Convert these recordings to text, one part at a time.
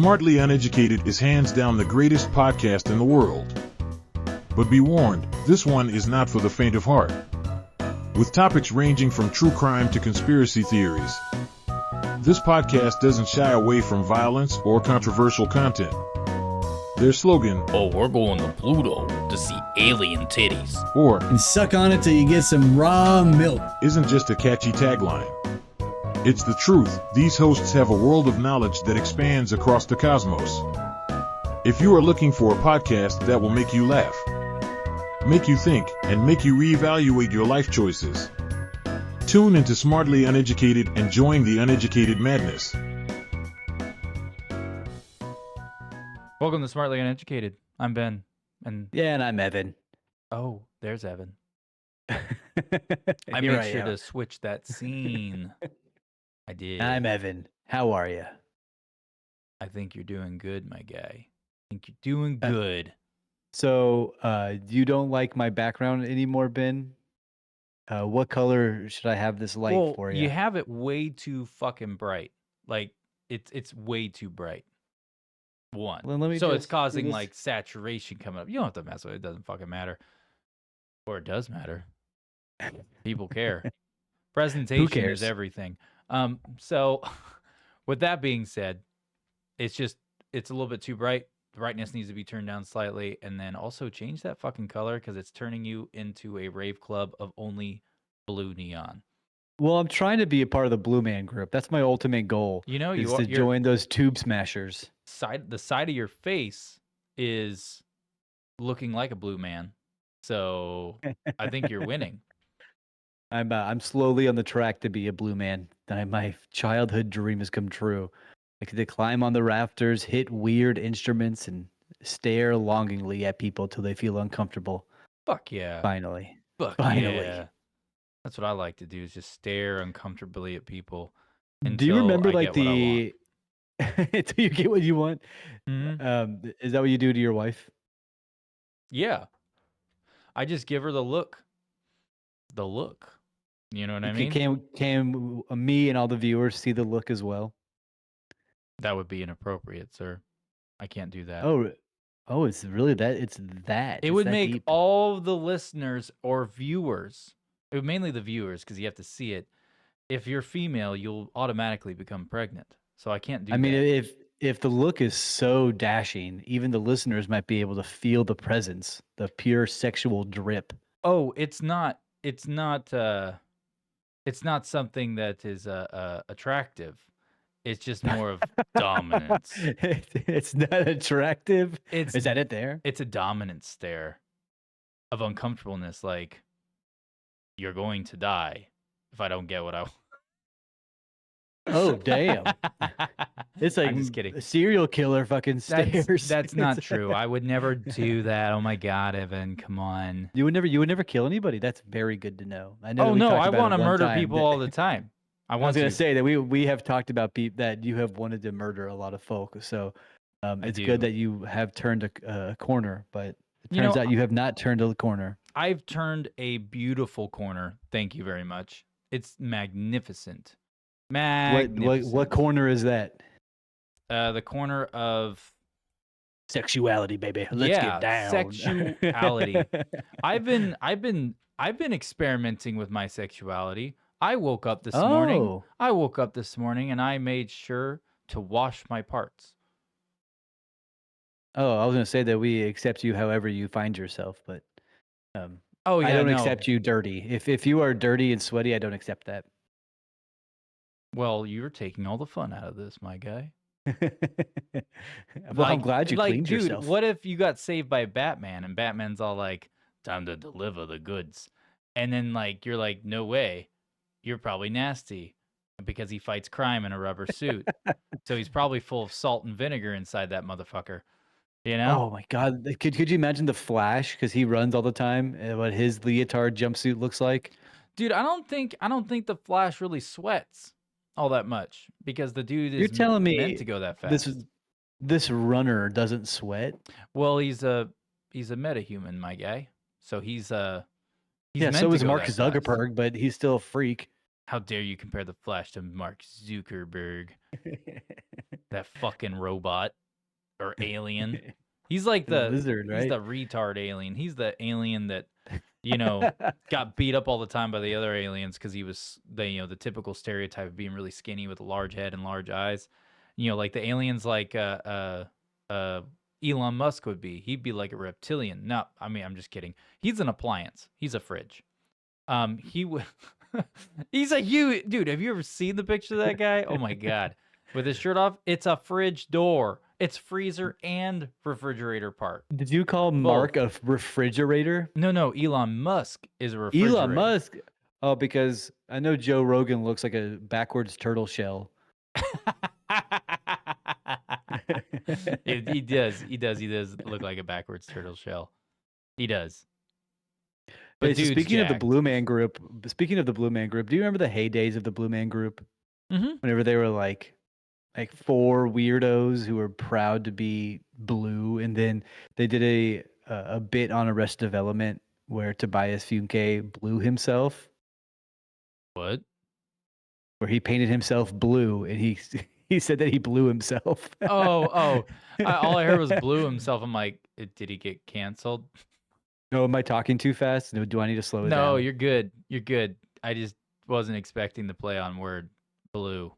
Smartly Uneducated is hands down the greatest podcast in the world. But be warned, this one is not for the faint of heart. With topics ranging from true crime to conspiracy theories, this podcast doesn't shy away from violence or controversial content. Their slogan, "Oh, we're going to Pluto to see alien titties," or and suck on it till you get some raw milk, isn't just a catchy tagline. It's the truth. These hosts have a world of knowledge that expands across the cosmos. If you are looking for a podcast that will make you laugh, make you think, and make you reevaluate your life choices, tune into Smartly Uneducated and join the uneducated madness. Welcome to Smartly Uneducated. I'm Ben, and I'm Evan. oh, there's Evan. I Here made sure am. to switch that scene. I did. I'm Evan. How are you? I think you're doing good, my guy. I think you're doing good. So, you don't like my background anymore, Ben? What color should I have this light Well, for you you? have it way too fucking bright. Like it's way too bright. One. Well, let me So it's just do causing this. like saturation coming up. You don't have to mess with it. It doesn't fucking matter. Or it does matter. People care. Presentation cares? is everything. So with that being said, it's a little bit too bright. The brightness needs to be turned down slightly, and then also change that fucking color because it's turning you into a rave club of only blue neon. Well, I'm trying to be a part of the Blue Man Group. That's my ultimate goal. You know, is you are to join those tube smashers. the side of your face is looking like a blue man. So I think you're winning. I'm slowly on the track to be a blue man. My childhood dream has come true. I get to climb on the rafters, hit weird instruments, and stare longingly at people till they feel uncomfortable. Fuck yeah. Finally. Finally. Yeah. That's what I like to do, is just stare uncomfortably at people until Do you remember I like get what I want. until you get what you want? Mhm. Is that what you do to your wife? Yeah. I just give her the look. The look. You know what I mean? Can me and all the viewers see the look as well? That would be inappropriate, sir. I can't do that. Oh, it's really that. It's that. It It's would that make deep. all the listeners or viewers, mainly the viewers, because you have to see it. If you're female, you'll automatically become pregnant. So I can't do I mean, that. if the look is so dashing, even the listeners might be able to feel the presence, the pure sexual drip. Oh, it's not something that is attractive. It's just more of dominance. It's not attractive. Is that it there? It's a dominant stare of uncomfortableness, like you're going to die if I don't get what I want. Oh, damn. It's like I'm just kidding. a serial killer fucking stares. That's not true. I would never do that. Oh my God, Evan, come on. You would never kill anybody. That's very good to know. I know. Oh that we no, talked I about want it to one murder time people that- all the time. I I was want going to to say that we have talked about that you have wanted to murder a lot of folk. So it's good do. that you have turned a corner, but it You know, turns out you have not turned a corner. I've turned a beautiful corner. Thank you very much. It's magnificent. What corner is that? The corner of Sexuality, baby. Let's get down. Sexuality. I've been experimenting with my sexuality. I woke up this morning and I made sure to wash my parts. Oh, I was going to say that we accept you however you find yourself, but I I don't accept you dirty. If you are dirty and sweaty, I don't accept that. Well, you're taking all the fun out of this, my guy. Well, I'm glad you cleaned dude, yourself. what if you got saved by Batman and Batman's all like, "Time to deliver the goods," and then like you're like, "No way, you're probably nasty," because he fights crime in a rubber suit, so he's probably full of salt and vinegar inside that motherfucker. You know? Oh my God! Could you imagine the Flash? Because he runs all the time. And what his leotard jumpsuit looks like? Dude, I don't think the Flash really sweats all that much because the dude is You're telling me meant to go that fast. This runner doesn't sweat? Well, he's a metahuman, my guy. So he's Yeah. meant So to is go Mark that fast. Zuckerberg, but he's still a freak. How dare you compare the Flash to Mark Zuckerberg? That fucking robot or alien. He's like The lizard, he's right? the retard alien. He's the alien that, you know, got beat up all the time by the other aliens because he was the typical stereotype of being really skinny with a large head and large eyes. Like the aliens like Elon Musk would be. He'd be like a reptilian. No, I mean I'm just kidding. He's an appliance. He's a fridge. He would. He's a huge dude. Have you ever seen the picture of that guy? Oh my god, with his shirt off, it's a fridge door. It's freezer and refrigerator part. Did you call Mark a refrigerator? No. Elon Musk is a refrigerator. Elon Musk. Oh, because I know Joe Rogan looks like a backwards turtle shell. He does. He does look like a backwards turtle shell. He does. But Hey, so speaking of the jacked. Blue Man Group, do you remember the heydays of the Blue Man Group? Mm-hmm. Whenever they were like four weirdos who were proud to be blue, and then they did a bit on Arrested Development where Tobias Funke blew himself, What? where he painted himself blue, and he said that he blew himself. Oh. All I heard was blew himself. I'm like, did he get canceled? No, am I talking too fast? No, do I need to slow it down? No, you're good. You're good. I just wasn't expecting the play on word blue.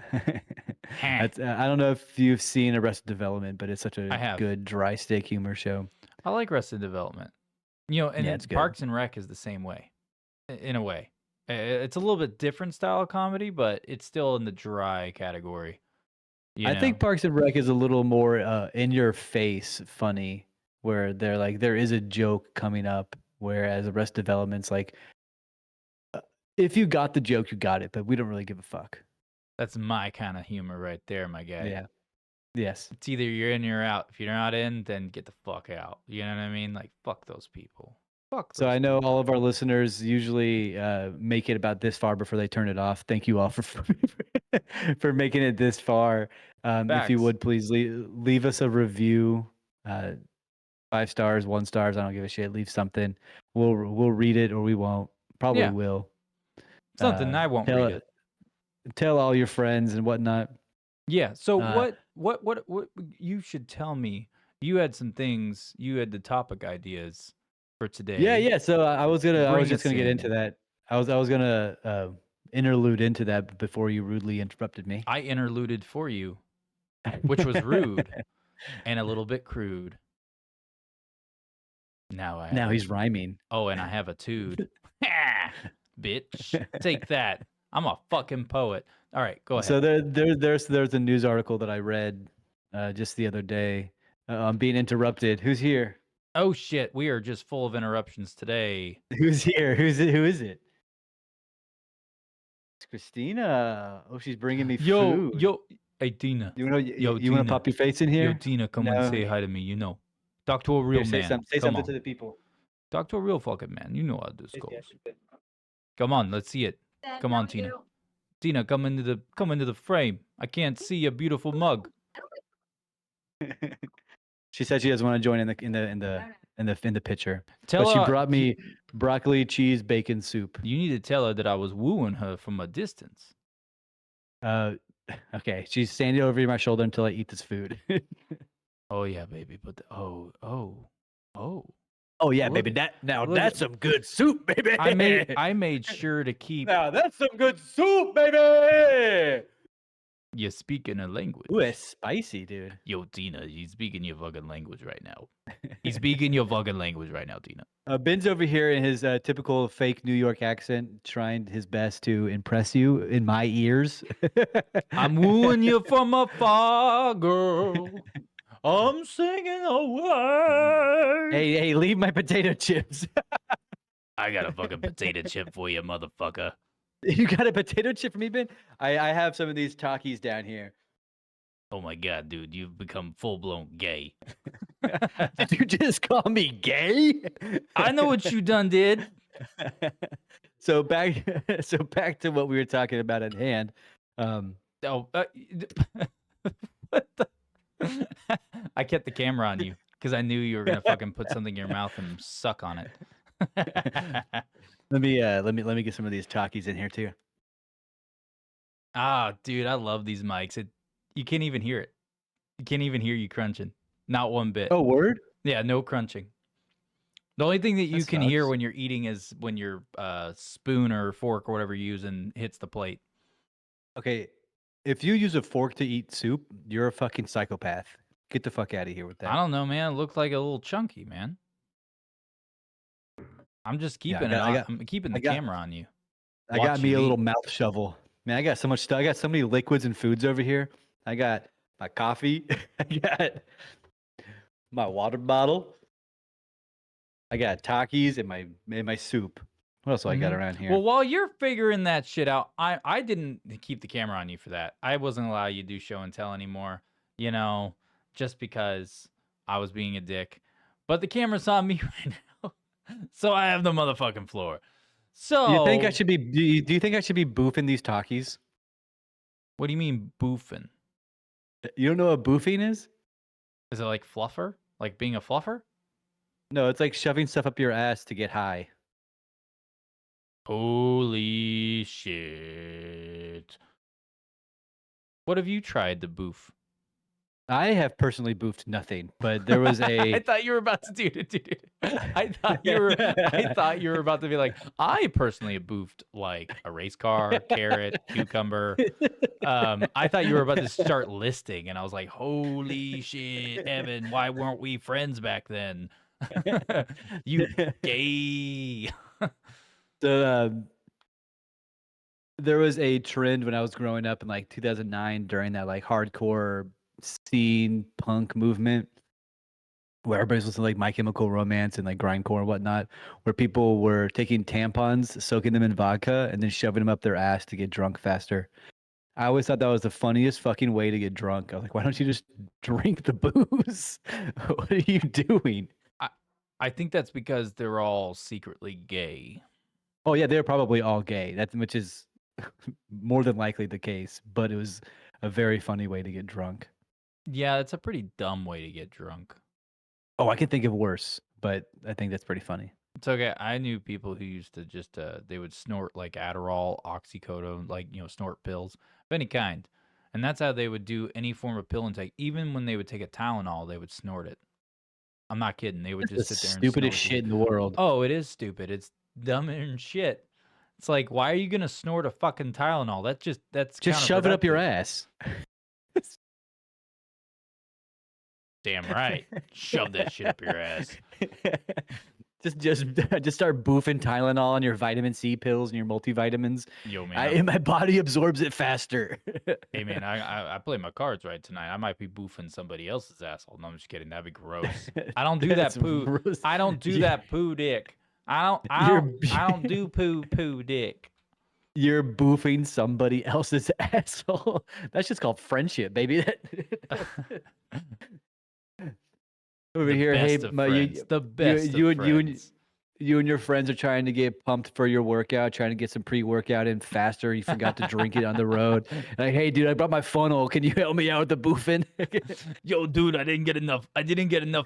I don't know if you've seen Arrested Development, but it's such I a have. good dry steak humor show. I like Arrested Development. And Yeah, it's good. Parks and Rec is the same way, in a way. It's a little bit different style of comedy, but it's still in the dry category. I think Parks and Rec is a little more in your face funny, where they're like there is a joke coming up, whereas Arrested Development's like if you got the joke, you got it, but we don't really give a fuck. That's my kind of humor right there, my guy. Yeah. Yes. It's either you're in or you're out. If you're not in, then get the fuck out. You know what I mean? Like, fuck those people. Fuck those So I know people. all of our listeners usually make it about this far before they turn it off. Thank you all for making it this far. If you Facts. would please leave us a review, 5 stars, 1 stars. I don't give a shit. Leave something. We'll read it or we won't. Probably Yeah. will. Something I won't read it. Tell all your friends and whatnot. Yeah. So what you should tell me? You had some things. You had the topic ideas for today. Yeah. So I was Bring just us gonna get in. into that. I was gonna interlude into that before you rudely interrupted me. I interluded for you, which was rude and a little bit crude. Now He's rhyming. Oh, and I have a tude. Bitch, take that. I'm a fucking poet. All right, go ahead. So there's a news article that I read just the other day. I'm being interrupted. Who's here? Oh shit, we are just full of interruptions today. Who's here? Who is it? It's Christina. Oh, she's bringing me food. Yo, hey Tina. You want Yo, to pop your face in here? Yo, Tina, come and say hi to me. Talk to a real Here, man. Say Come something on. to the people. Talk to a real fucking man. You know how this goes. Come on, let's see it. Come on, Tina. Tina, come into the frame. I can't see a beautiful mug. She said she doesn't want to join in the picture. Tell But she her brought me broccoli, cheese, bacon soup. You need to tell her that I was wooing her from a distance. Okay. She's standing over my shoulder until I eat this food. Oh yeah, baby. But oh yeah, Look baby. at- look That's at- some good soup, baby. I made sure to keep Now that's some good soup, baby. you speaking a language. Ooh, it's spicy, dude. Yo, Tina, he's speaking your fucking language right now. He's speaking your fucking language right now, Tina. Ben's over here in his typical fake New York accent, trying his best to impress you in my ears. I'm wooing you from afar, girl. I'm singing away. Hey, leave my potato chips. I got a fucking potato chip for you, motherfucker. You got a potato chip for me, Ben? I have some of these Takis down here. Oh my god, dude, you've become full-blown gay. Did you just call me gay? I know what you done did. So back to what we were talking about at hand. What the? I kept the camera on you because I knew you were gonna fucking put something in your mouth and suck on it. Let me get some of these Takis in here too. Ah, dude, I love these mics. You can't even hear it. You can't even hear you crunching. Not one bit. Oh, word? Yeah, no crunching. The only thing that That you can hear sucks. when you're eating is when your spoon or fork or whatever you're using hits the plate. Okay, if you use a fork to eat soup, you're a fucking psychopath. Get the fuck out of here with I that. don't know, man. It looked like a little chunky, man. I'm just Yeah, keeping it on. I'm keeping I the got, camera on you. I got Watch me you a little eat. mouth shovel. Man, I got so much stuff. I got so many liquids and foods over here. I got my coffee. I got my water bottle. I got Takis and my soup. What else do I got around here? Well, while you're figuring that shit out, I didn't keep the camera on you for that. I wasn't allow you to do show and tell anymore, you know, just because I was being a dick. But the camera's on me right now, so I have the motherfucking floor. Do you think I So, should be? Do you think I should be boofing these Takis? what do you mean boofing? You don't know what boofing is? Is it like fluffer? Like being a fluffer? No, it's like shoving stuff up your ass to get high. Holy shit. What have you tried to boof? I have personally boofed nothing, but there was I a. thought you were about to do it, dude. I thought you were about to be like, I personally have boofed like a race car, carrot, cucumber. I thought you were about to start listing, and I was like, holy shit, Evan, why weren't we friends back then? You gay. the there was a trend when I was growing up in like 2009 during that like hardcore scene punk movement where everybody's listening to like My Chemical Romance and like grindcore and whatnot, where people were taking tampons, soaking them in vodka, and then shoving them up their ass to get drunk faster. I always thought that was the funniest fucking way to get drunk. I was like, why don't you just drink the booze? What are you doing? I, I think that's because they're all secretly gay. Oh yeah, they're probably all gay. That which is more than likely the case, but it was a very funny way to get drunk. Yeah, it's a pretty dumb way to get drunk. Oh, I can think of worse, but I think that's pretty funny. It's okay. I knew people who used to just they would snort like Adderall, oxycodone, like snort pills of any kind, and that's how they would do any form of pill intake. Even when they would take a Tylenol, they would snort it. I'm not kidding. They would That's the just sit there and snort stupidest it. shit in the world. Oh, it is stupid. It's dumb and shit. It's like, why are you gonna snort a fucking Tylenol? That's Just shove it up your counterproductive. ass. Damn right. Shove that shit up your ass. just start boofing Tylenol on your vitamin C pills and your multivitamins. Yo, man. And my body absorbs it faster. Hey, man, I play my cards right tonight. I might be boofing somebody else's asshole. No, I'm just kidding. That'd be gross. I don't do that That's poo. gross. I don't do that poo dick. I don't do poo dick. You're boofing somebody else's asshole. That's just called friendship, baby. Over The here, hey, best of friends. The best you of and friends. you and your friends are trying to get pumped for your workout, trying to get some pre-workout in faster. You forgot to drink it on the road. Like, hey, dude, I brought my funnel. Can you help me out with the boofing? Yo, dude, I didn't get enough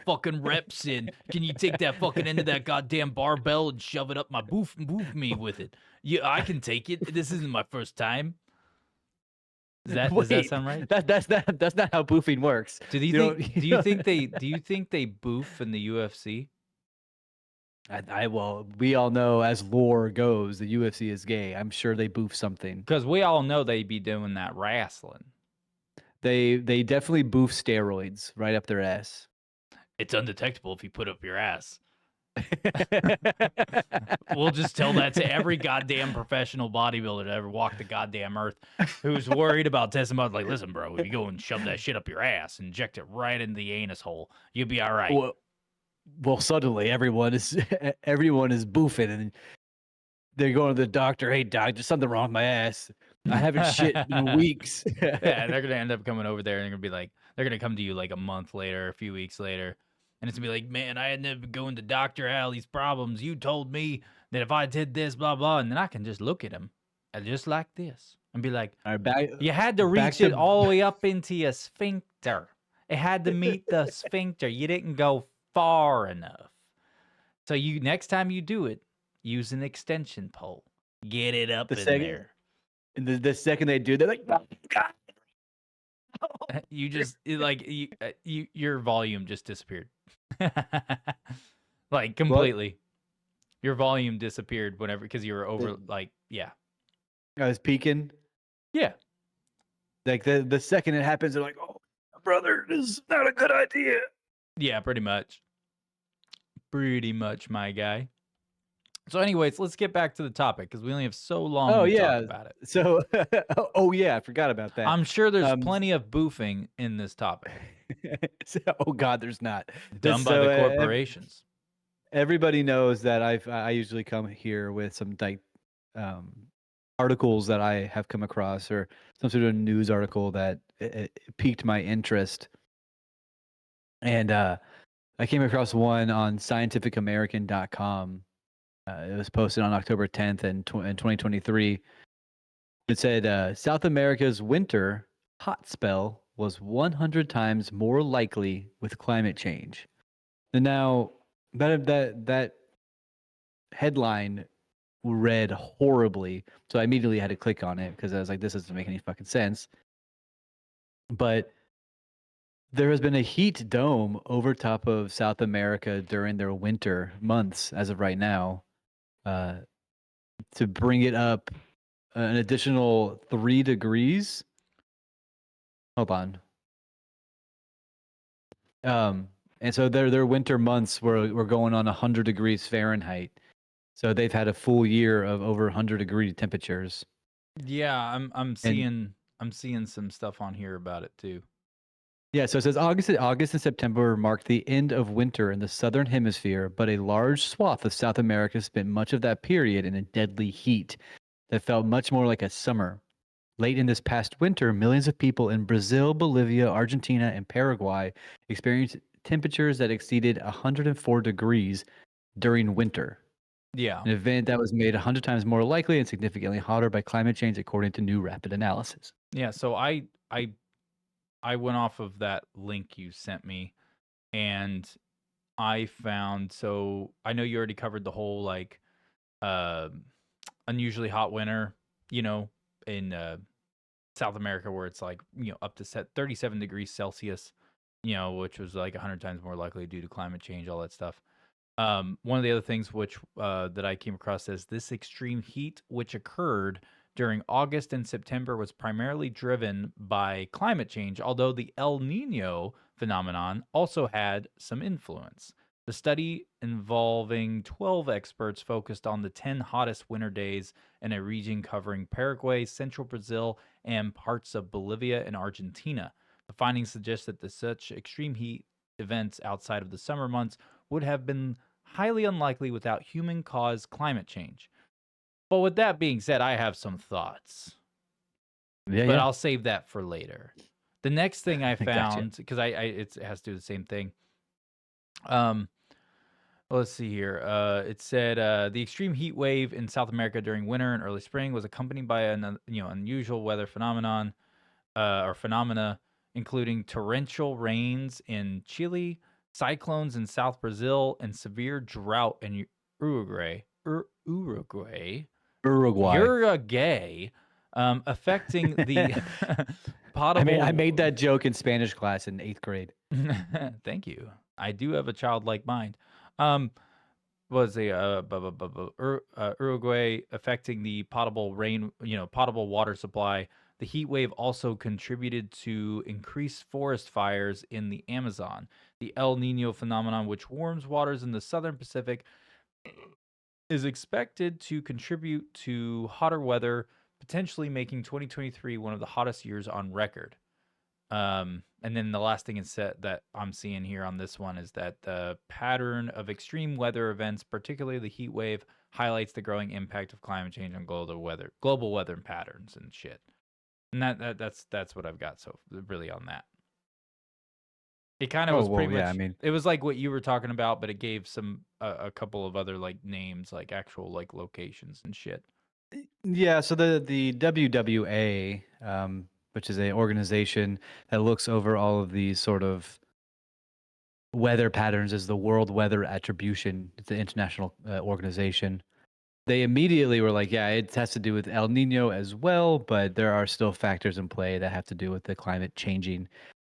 fucking reps in. Can you take that fucking end of that goddamn barbell and shove it up my boof me with it? Yeah, I can take it. This isn't my first time. Does that Wait, sound right? That's not how boofing works. Do you think they boof in the UFC? Well, we all know as lore goes, the UFC is gay. I'm sure they boof something. Because we all know they be doing that wrestling. They definitely boof steroids right up their ass. It's undetectable if you put up your ass. We'll just tell that to every goddamn professional bodybuilder that ever walked the goddamn earth who's worried about testing out. Like, listen, bro, if you go and shove that shit up your ass, inject it right in the anus hole, you'll be all right. Well, suddenly everyone is boofing and they're going to the doctor. Hey, doc, there's something wrong with my ass. I haven't shit in weeks. Yeah, they're gonna end up coming over there and they're gonna be like, they're gonna come to you like a month later, a few weeks later, and it's gonna be like, man, I had never going to Doctor Al these problems. You told me that if I did this, blah blah, and then I can just look at him, just like this, and be like, All right, you had to reach it all the way up into your sphincter. It had to meet the sphincter. You didn't go far enough. So you next time you do it, use an extension pole. Get it up in there. And the second they do, they're like, "Oh, God." You just your volume just disappeared. Like What? completely. Your volume disappeared whenever because you were over yeah. I was peeking. Yeah. Like the second it happens, they're like, "Oh, brother, this is not a good idea." Yeah, pretty much. Pretty much, my guy. So anyways, let's get back to the topic because we only have so long Oh to talk yeah. about it. So, oh yeah, I forgot about that. I'm sure there's Um, plenty of boofing in this topic oh God, there's not. done by the corporations. Everybody knows that I usually come here with some um, articles that I have come across or some sort of news article that piqued my interest, and I came across one on scientificamerican.com. It was posted on October 10th in 2023. It said South America's winter hot spell was 100 times more likely with climate change. And now that headline read horribly, so I immediately had to click on it because I was like, this doesn't make any fucking sense. But there has been a heat dome over top of South America during their winter months as of right now, uh, to bring it up an additional 3 degrees. Hold on. And so their winter months were going on 100 degrees Fahrenheit. So they've had a full year of over 100-degree temperatures. Yeah, I'm And seeing some stuff on here about it too. yeah, so it says August and September marked the end of winter in the southern hemisphere, but a large swath of South America spent much of that period in a deadly heat that felt much more like a summer. Late in this past winter, millions of people in Brazil, Bolivia, Argentina, and Paraguay experienced temperatures that exceeded 104 degrees during winter. Yeah. An event that was made 100 times more likely and significantly hotter by climate change, according to new rapid analysis. Yeah, so I went off of that link you sent me and I found so I know you already covered the whole like uh unusually hot winter, in South America where it's like, up to 37 degrees Celsius, which was like 100 times more likely due to climate change, all that stuff. One of the other things which that I came across is this extreme heat, which occurred during August and September, was primarily driven by climate change, although the El Nino phenomenon also had some influence. The study involving 12 experts focused on the 10 hottest winter days in a region covering Paraguay, central Brazil, and parts of Bolivia and Argentina. The findings suggest that such extreme heat events outside of the summer months would have been highly unlikely without human caused climate change. But with that being said, I have some thoughts, Yeah, but yeah. I'll save that for later. The next thing I I gotcha. found, because it has to do the same thing. Um, let's see here. It said the extreme heat wave in South America during winter and early spring was accompanied by an unusual weather phenomenon or phenomena, including torrential rains in Chile, cyclones in South Brazil, and severe drought in Uruguay. Uruguay. Uruguay. Uruguay, affecting the potable. I made that joke in Spanish class in 8th grade. Thank you. I do have a childlike mind. Was a Uruguay affecting the potable potable water supply. The heat wave also contributed to increased forest fires in the Amazon. The El Nino phenomenon, which warms waters in the southern Pacific, is expected to contribute to hotter weather, potentially making 2023 one of the hottest years on record. And then the last thing that I'm seeing here on this one is that the pattern of extreme weather events, particularly the heat wave, highlights the growing impact of climate change on global weather patterns and shit. And that's what I've got so really on that. It kind of was pretty much. I mean, It was like what you were talking about, but it gave a couple of other like names, like actual like locations and shit. yeah. So the WWA, which is an organization that looks over all of these sort of weather patterns, is the World Weather Attribution. It's an international organization. they immediately were like, yeah, it has to do with El Nino as well, but there are still factors in play that have to do with the climate changing.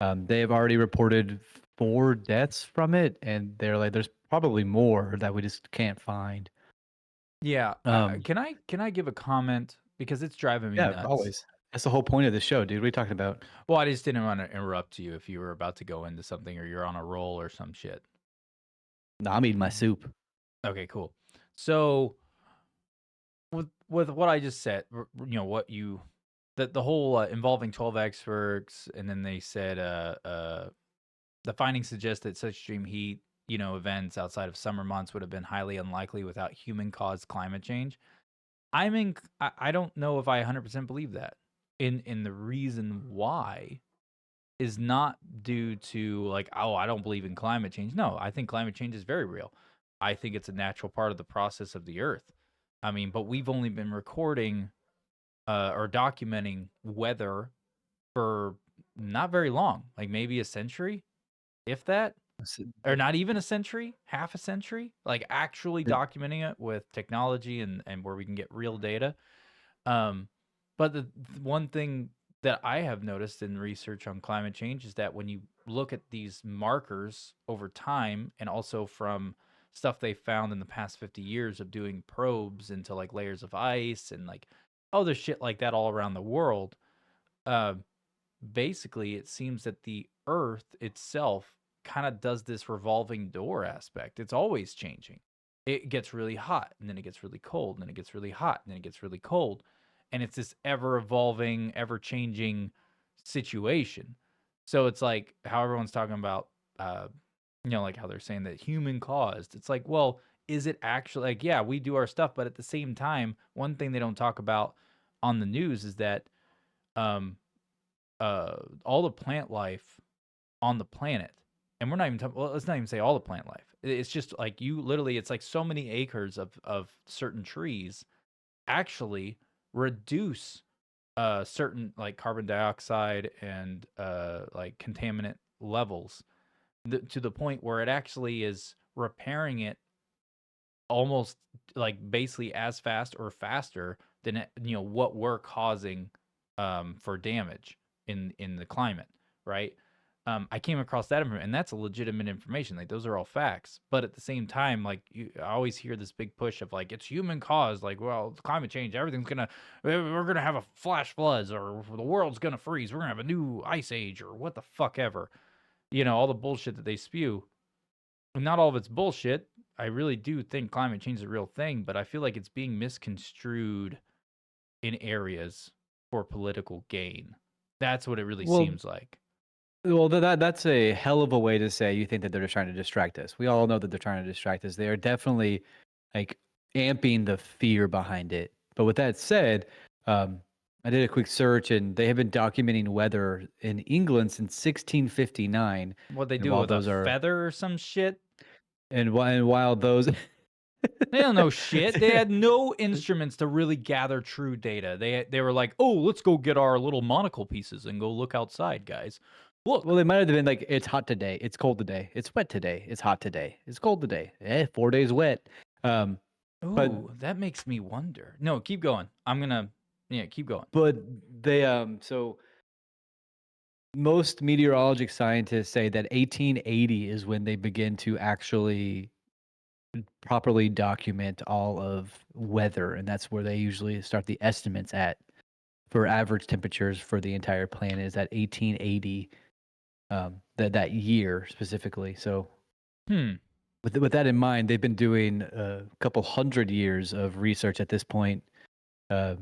They have already reported 4 deaths from it, and they're like, there's probably more that we just can't find. Yeah. Um, Can I give a comment because it's driving me yeah, nuts? always. That's the whole point of the show, dude. What are you talking about? Well, I just didn't want to interrupt you if you were about to go into something or you're on a roll or some shit. No, I'm eating my soup. Okay, cool. So with what I just said, what you the whole involving 12 experts, and then they said the findings suggest that such extreme heat, events outside of summer months would have been highly unlikely without human-caused climate change. I don't know if I 100% believe that. In the reason why is not due to like, oh, I don't believe in climate change. No, I think climate change is very real. I think it's a natural part of the process of the earth. I mean, but we've only been recording or documenting weather for not very long, like maybe a century, if that, S- or not even a century, half a century, like actually it- documenting it with technology and where we can get real data. Um, but the one thing that I have noticed in research on climate change is that when you look at these markers over time, and also from stuff they found in the past 50 years of doing probes into like layers of ice and like other shit like that all around the world, uh, basically it seems that the earth itself kind of does this revolving door aspect. It's always changing. It gets really hot and then it gets really cold and then it gets really hot and then it gets really cold, and it's this ever evolving, ever changing situation. So it's like how everyone's talking about like how they're saying that human caused. It's like, well, is it actually like, yeah, we do our stuff, but at the same time, one thing they don't talk about on the news is that um all the plant life on the planet, and we're not even talking, well, let's not even say all the plant life. It's just like you literally, it's like so many acres of certain trees actually reduce certain like carbon dioxide and like contaminant levels to the point where it actually is repairing it almost like basically as fast or faster than what we're causing for damage in the climate, right? I came across that information, and that's a legitimate information. Like those are all facts, but at the same time, like I always hear this big push of like it's human caused. Like, well, it's climate change, everything's we're gonna have a flash floods, or the world's gonna freeze. We're gonna have a new ice age, or what the fuck ever. All the bullshit that they spew. Not all of it's bullshit. I really do think climate change is a real thing, but I feel like it's being misconstrued in areas for political gain. That's what it really Well, seems like. well, that's a hell of a way to say you think that they're just trying to distract us. We all know that they're trying to distract us. They are definitely like amping the fear behind it. But with that said, um, I did a quick search, and they have been documenting weather in England since 1659. What they And do while with a those are, feather or some shit? and while those, They don't know shit. They had no instruments to really gather true data. They were like, "Oh, let's go get our little monocle pieces and go look outside, guys. well, Look." they might have been like, it's hot today, it's cold today, it's wet today, it's hot today, it's cold today. 4 days wet. Um, but Ooh, that makes me wonder. No, keep going. I'm gonna, yeah, keep going. but they so most meteorologic scientists say that 1880 is when they begin to actually properly document all of weather, and that's where they usually start the estimates at for average temperatures for the entire planet is at 1880, that year specifically. So Hmm. with that in mind, they've been doing a couple hundred years of research at this point. Uh,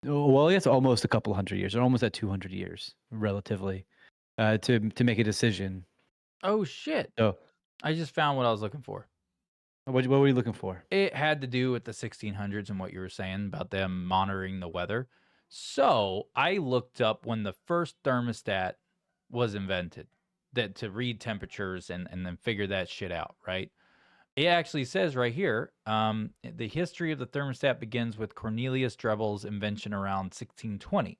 well, I guess almost a couple hundred years. They're almost at 200 years, relatively, to make a decision. Oh shit. So, I just found what I was looking for. what were you looking for? It had to do with the 1600s and what you were saying about them monitoring the weather. So I looked up when the first thermostat was invented, that to read temperatures and then figure that shit out, right? It actually says right here, the history of the thermostat begins with Cornelius Drebbel's invention around 1620.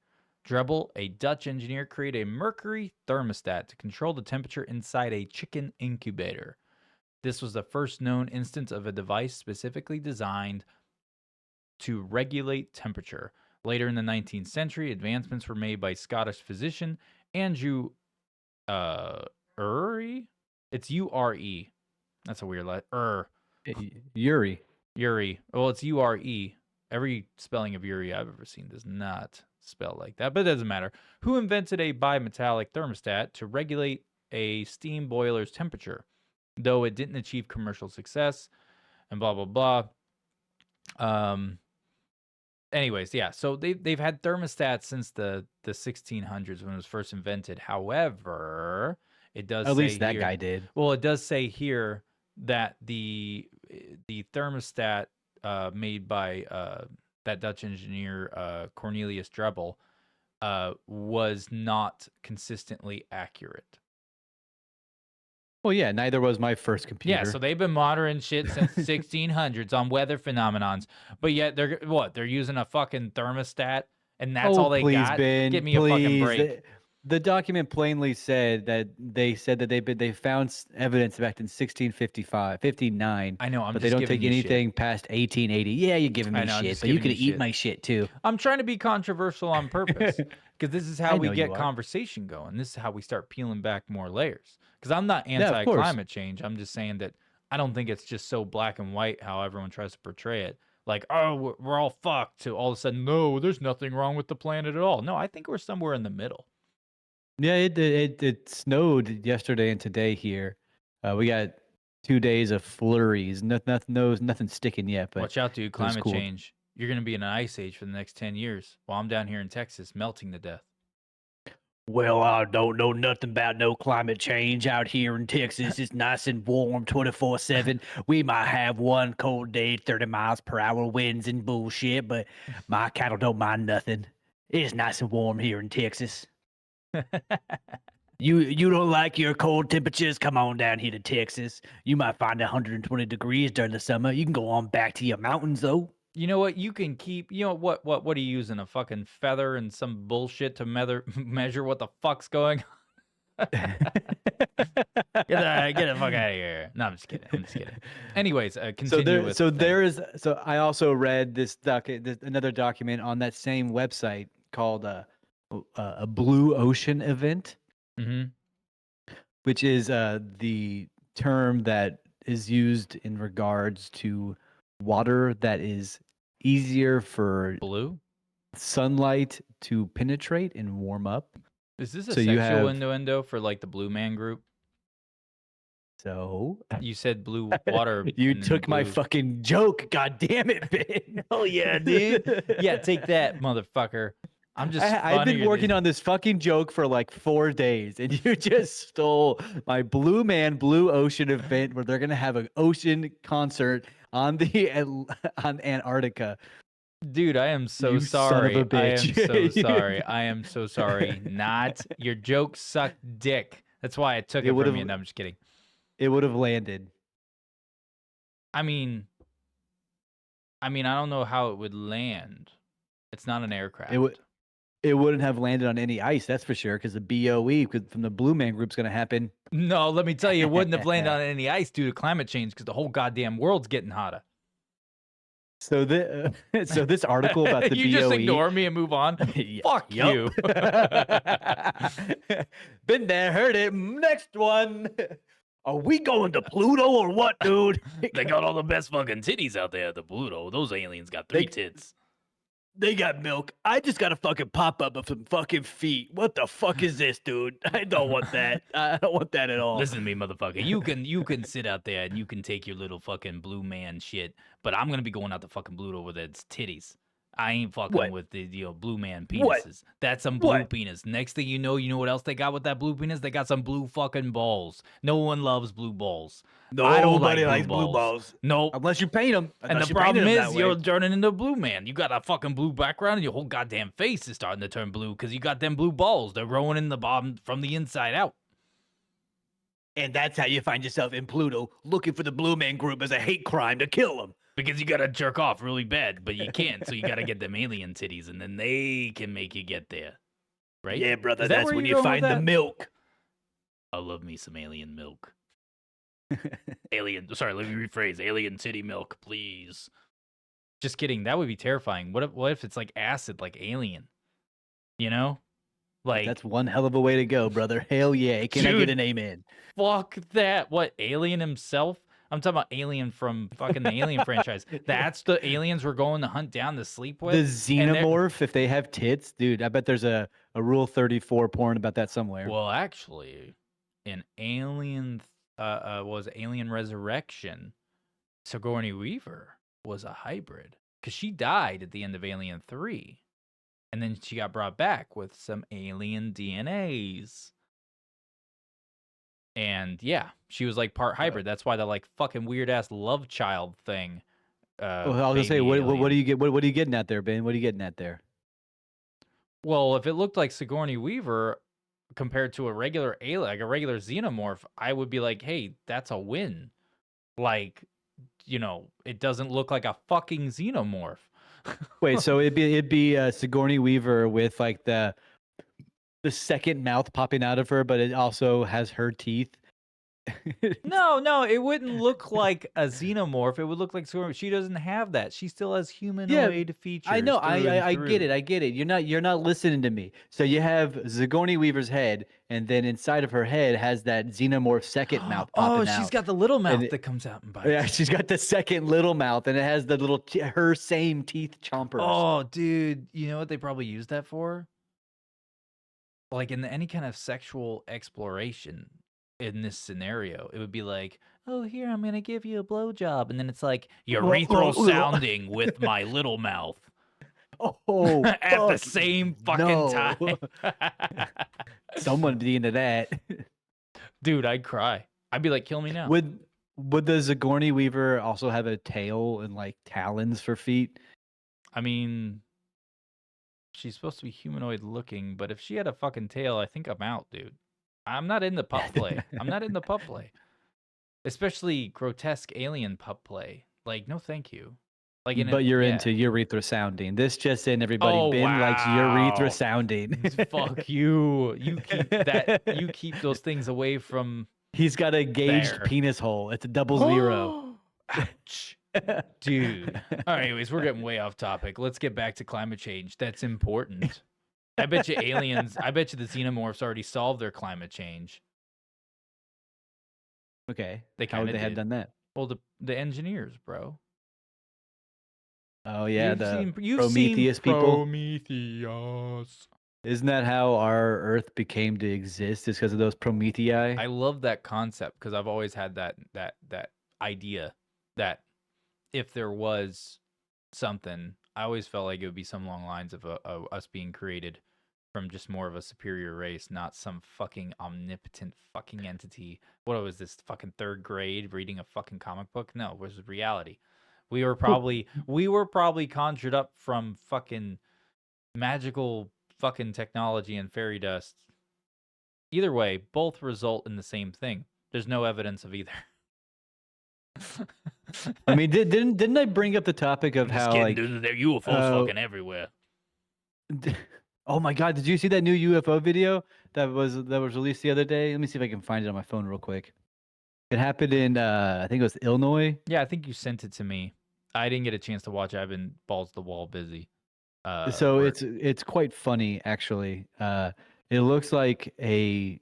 Drebbel, a Dutch engineer, created a mercury thermostat to control the temperature inside a chicken incubator. This was the first known instance of a device specifically designed to regulate temperature. Later in the 19th century, advancements were made by Scottish physician Andrew Urey. It's U-R-E. That's a weird letter. Yuri. Urey. Well, it's U-R-E. Every spelling of Urey I've ever seen does not spell like that, but it doesn't matter. Who invented a bimetallic thermostat to regulate a steam boiler's temperature, though it didn't achieve commercial success, and blah, blah, blah. Anyways, yeah, so they've had thermostats since the 1600s when it was first invented. However, it does At say least that here, guy did. well, it does say here that the thermostat made by that Dutch engineer Cornelius Drebbel was not consistently accurate. Well, yeah, neither was my first computer. Yeah, so they've been monitoring shit since 1600s on weather phenomenons, but yet they're using a fucking thermostat, and that's all they please, got. Ben, Give me a fucking break. The document plainly said that they found evidence back in 1655, 59. I know, I'm but just they don't giving take you anything shit. past 1880. Yeah, you're giving I me know, I'm shit, just but you giving could you eat shit. my shit too. I'm trying to be controversial on purpose because this is how I we know get you are. conversation going. This is how we start peeling back more layers. Because I'm not Yeah, of course. anti-climate change. I'm just saying that I don't think it's just so black and white how everyone tries to portray it. Like, oh, we're all fucked, to all of a sudden, no, there's nothing wrong with the planet at all. No, I think we're somewhere in the middle. Yeah, it snowed yesterday and today here. We got 2 days of flurries. Nothing sticking yet, but Watch out, dude. it was Climate cool. change. You're going to be in an ice age for the next 10 years while I'm down here in Texas melting to death. Well, I don't know nothing about no climate change out here in Texas. It's nice and warm 24/7. We might have one cold day, 30 miles per hour winds and bullshit, but my cattle don't mind nothing. It's nice and warm here in Texas. You don't like your cold temperatures? Come on down here to Texas. You might find 120 degrees during the summer. You can go on back to your mountains though. You know what? You can keep, you know, what are you using? A fucking feather and some bullshit to measure what the fuck's going on? Get the fuck out of here. No, I'm just kidding. Anyways, continue So I also read this another document on that same website called a Blue Ocean event, which is the term that is used in regards to water that is easier for blue sunlight to penetrate and warm up. Is this a So you sexual have- innuendo for like the Blue Man Group? So You said blue water. you and then took my blue. fucking joke. God damn it, Ben. Oh yeah, dude. Yeah, take that, motherfucker. I'm just. I've been working on this fucking joke for like 4 days, and you just stole my Blue Ocean event where they're gonna have an ocean concert on on Antarctica. Dude, I am so You sorry. son of a bitch. I am so sorry. I am so sorry. Not your joke sucked dick. That's why I took it from you. No, I'm just kidding. It would have landed. I mean, I don't know how it would land. It's not an aircraft. It wouldn't have landed on any ice, that's for sure, because the BOE from the Blue Man Group's gonna happen. No, let me tell you, it wouldn't have landed on any ice due to climate change because the whole goddamn world's getting hotter. So this article about the you BOE. just ignore me and move on. Fuck you. Been there, heard it. Next one. Are we going to Pluto or what, dude? They got all the best fucking titties out there at the Pluto. Those aliens got 3 tits. They got milk. I just got a fucking pop up of some fucking feet. What the fuck is this, dude? I don't want that. I don't want that at all. Listen to me, motherfucker. You can sit out there and you can take your little fucking blue man shit, but I'm gonna be going out to fucking Pluto with its titties. I ain't fucking with the blue man penises. What? That's some blue penis. Next thing you know what else they got with that blue penis? They got some blue fucking balls. No one loves blue balls. I don't like Nobody likes blue balls. No. Unless you paint them. And the problem is you're turning into a blue man. You got a fucking blue background and your whole goddamn face is starting to turn blue because you got them blue balls. They're growing in the bottom from the inside out. And that's how you find yourself in Pluto, looking for the Blue Man Group as a hate crime to kill them. Because you gotta jerk off really bad, but you can't, so you gotta get them alien titties, and then they can make you get there. Right? Yeah, brother, Is that that's where when you're you going with find the that? milk. I love me some alien milk. Alien. Sorry, let me rephrase. Alien titty milk, please. Just kidding. That would be terrifying. What if it's like acid, like Alien? You know, like That's one hell of a way to go, brother. Hell yeah! Can I get dude, an amen? fuck that. What, Alien himself? I'm talking about Alien from fucking the Alien franchise. That's the aliens we're going to hunt down to sleep with. The And they're- xenomorph, if they have tits, dude, I bet there's a Rule 34 porn about that somewhere. Well, actually, in Alien, was Alien Resurrection, Sigourney Weaver was a hybrid because she died at the end of Alien 3, and then she got brought back with some alien DNAs. And yeah, she was like part hybrid. That's why the like fucking weird ass love child thing. I was gonna say, baby what alien. do you get? What are you getting at there, Ben? What are you getting at there? Well, if it looked like Sigourney Weaver compared to a regular alien, like a regular xenomorph, I would be like, hey, that's a win. Like, it doesn't look like a fucking xenomorph. Wait, so it'd be Sigourney Weaver with like the second mouth popping out of her, but it also has her teeth. No, it wouldn't look like a xenomorph. It would look like Sigourney. She doesn't have that. She still has humanoid features. I know. through and I get it. through. I get it. You're not listening to me. So you have Sigourney Weaver's head, and then inside of her head has that xenomorph second mouth popping Oh, out. she's got the little mouth it- that comes out and bites. Yeah, she's got the second little mouth, and it has the little her same teeth chompers. Oh, dude, you know what they probably use that for? Like in any kind of sexual exploration in this scenario, it would be like, oh, here, I'm going to give you a blowjob. And then it's like, urethral sounding with my little mouth Oh, at the fuck same fucking no. time. Someone be into that. Dude, I'd cry. I'd be like, kill me now. Would the Sigourney Weaver also have a tail and like talons for feet? I mean, she's supposed to be humanoid looking, but if she had a fucking tail, I think I'm out, dude. I'm not in the pup play. I'm not in the pup play. Especially grotesque alien pup play. Like, no thank you. Like But you're into urethra sounding. This just in, everybody. Oh, Ben likes urethra wow. sounding. Fuck you. You keep that. You keep those things away from. He's got a gauged There. penis hole. It's a 0. Ouch. Dude. All right, anyways, we're getting way off topic. Let's get back to climate change. That's important. I bet you the xenomorphs already solved their climate change. Okay. They How would kinda they have did. done that? Well, the engineers, bro. Oh yeah, You've Prometheus seen people. Prometheus. Isn't that how our Earth became to exist? Is because of those Promethei? I love that concept because I've always had that idea that if there was something, I always felt like it would be some long lines of us being created from just more of a superior race, not some fucking omnipotent fucking entity. What was this, fucking third grade reading a fucking comic book? No, it was reality. We were probably conjured up from fucking magical fucking technology and fairy dust. Either way, both result in the same thing. There's no evidence of either. I mean, didn't I bring up the topic of how like dude, there are UFOs fucking everywhere. Oh my God! Did you see that new UFO video that was released the other day? Let me see if I can find it on my phone real quick. It happened in I think it was Illinois. Yeah, I think you sent it to me. I didn't get a chance to watch it. I've been balls to the wall busy. So work. it's quite funny actually. It looks like a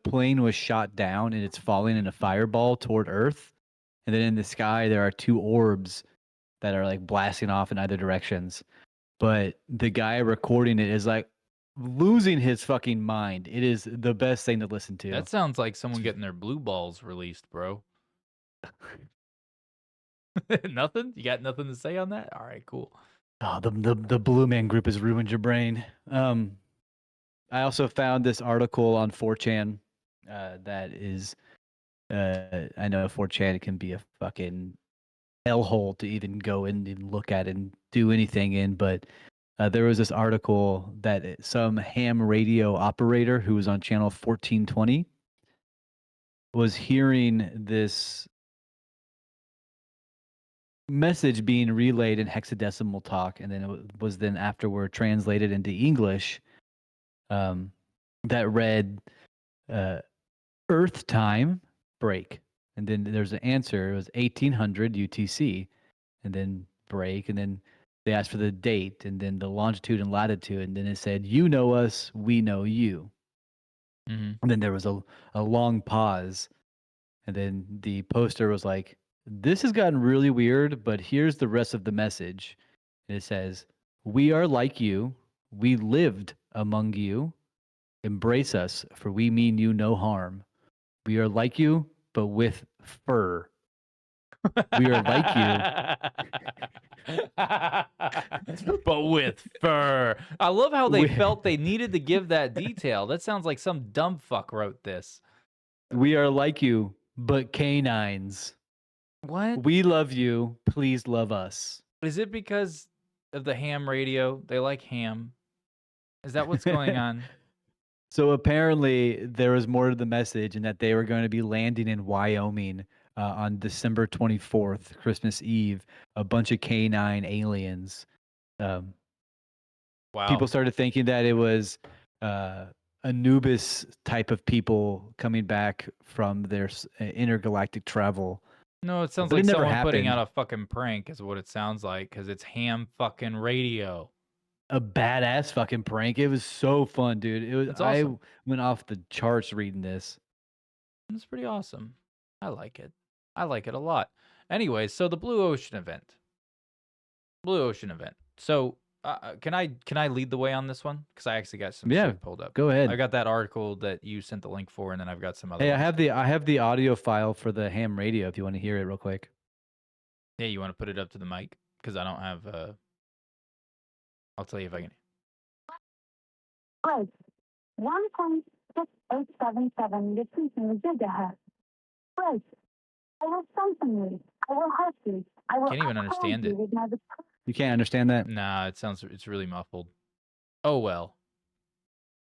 plane was shot down and it's falling in a fireball toward Earth, and then in the sky there are two orbs that are like blasting off in either directions. But the guy recording it is like losing his fucking mind. It is the best thing to listen to. That sounds like someone getting their blue balls released, bro. Nothing? You got nothing to say on that? All right, cool. Oh, the Blue Man Group has ruined your brain. I also found this article on 4chan that is, I know 4chan can be a fucking hellhole to even go in and look at and do anything in, but there was this article that some ham radio operator who was on channel 1420 was hearing this message being relayed in hexadecimal talk, and then it was then afterward translated into English that read Earth time break. And then there's an answer. It was 1800 UTC, and then break, and then they asked for the date, and then the longitude and latitude, and then it said, "You know us, we know you." Mm-hmm. And then there was a long pause, and then the poster was like, "This has gotten really weird, but here's the rest of the message." And it says, "We are like you. We lived among you. Embrace us, for we mean you no harm. We are like you, but with fur. We are like you." But with fur. I love how they We, felt they needed to give that detail. That sounds like some dumb fuck wrote this. we are like you, but canines. What? We love you. Please love us. Is it because of the ham radio? They like ham. Is that what's going on? So apparently there was more to the message, and that they were going to be landing in Wyoming on December 24th, Christmas Eve. A bunch of canine aliens. Um, Wow. People started thinking that it was Anubis type of people coming back from their intergalactic travel. No, it sounds But like it never someone putting out happened. a fucking prank is what it sounds like, because it's ham fucking radio. A badass fucking prank. It was so fun, dude. That's I awesome. went off the charts reading this. It's pretty awesome. I like it. I like it a lot. Anyways, so the Blue Ocean event. Blue Ocean event. So can I lead the way on this one? Because I actually got some Yeah, shit pulled up. go ahead. I got that article that you sent the link for, and then I've got some other Hey, ones. I have the audio file for the ham radio if you want to hear it real quick. Yeah, you want to put it up to the mic? Because I don't have I'll tell you if I can. Right. 1.6877 decreasing gigahertz. Right. I will strengthen you. I will help you. I will Can't even uphold understand you it. with my You can't understand that? Nah, it's really muffled. Oh well.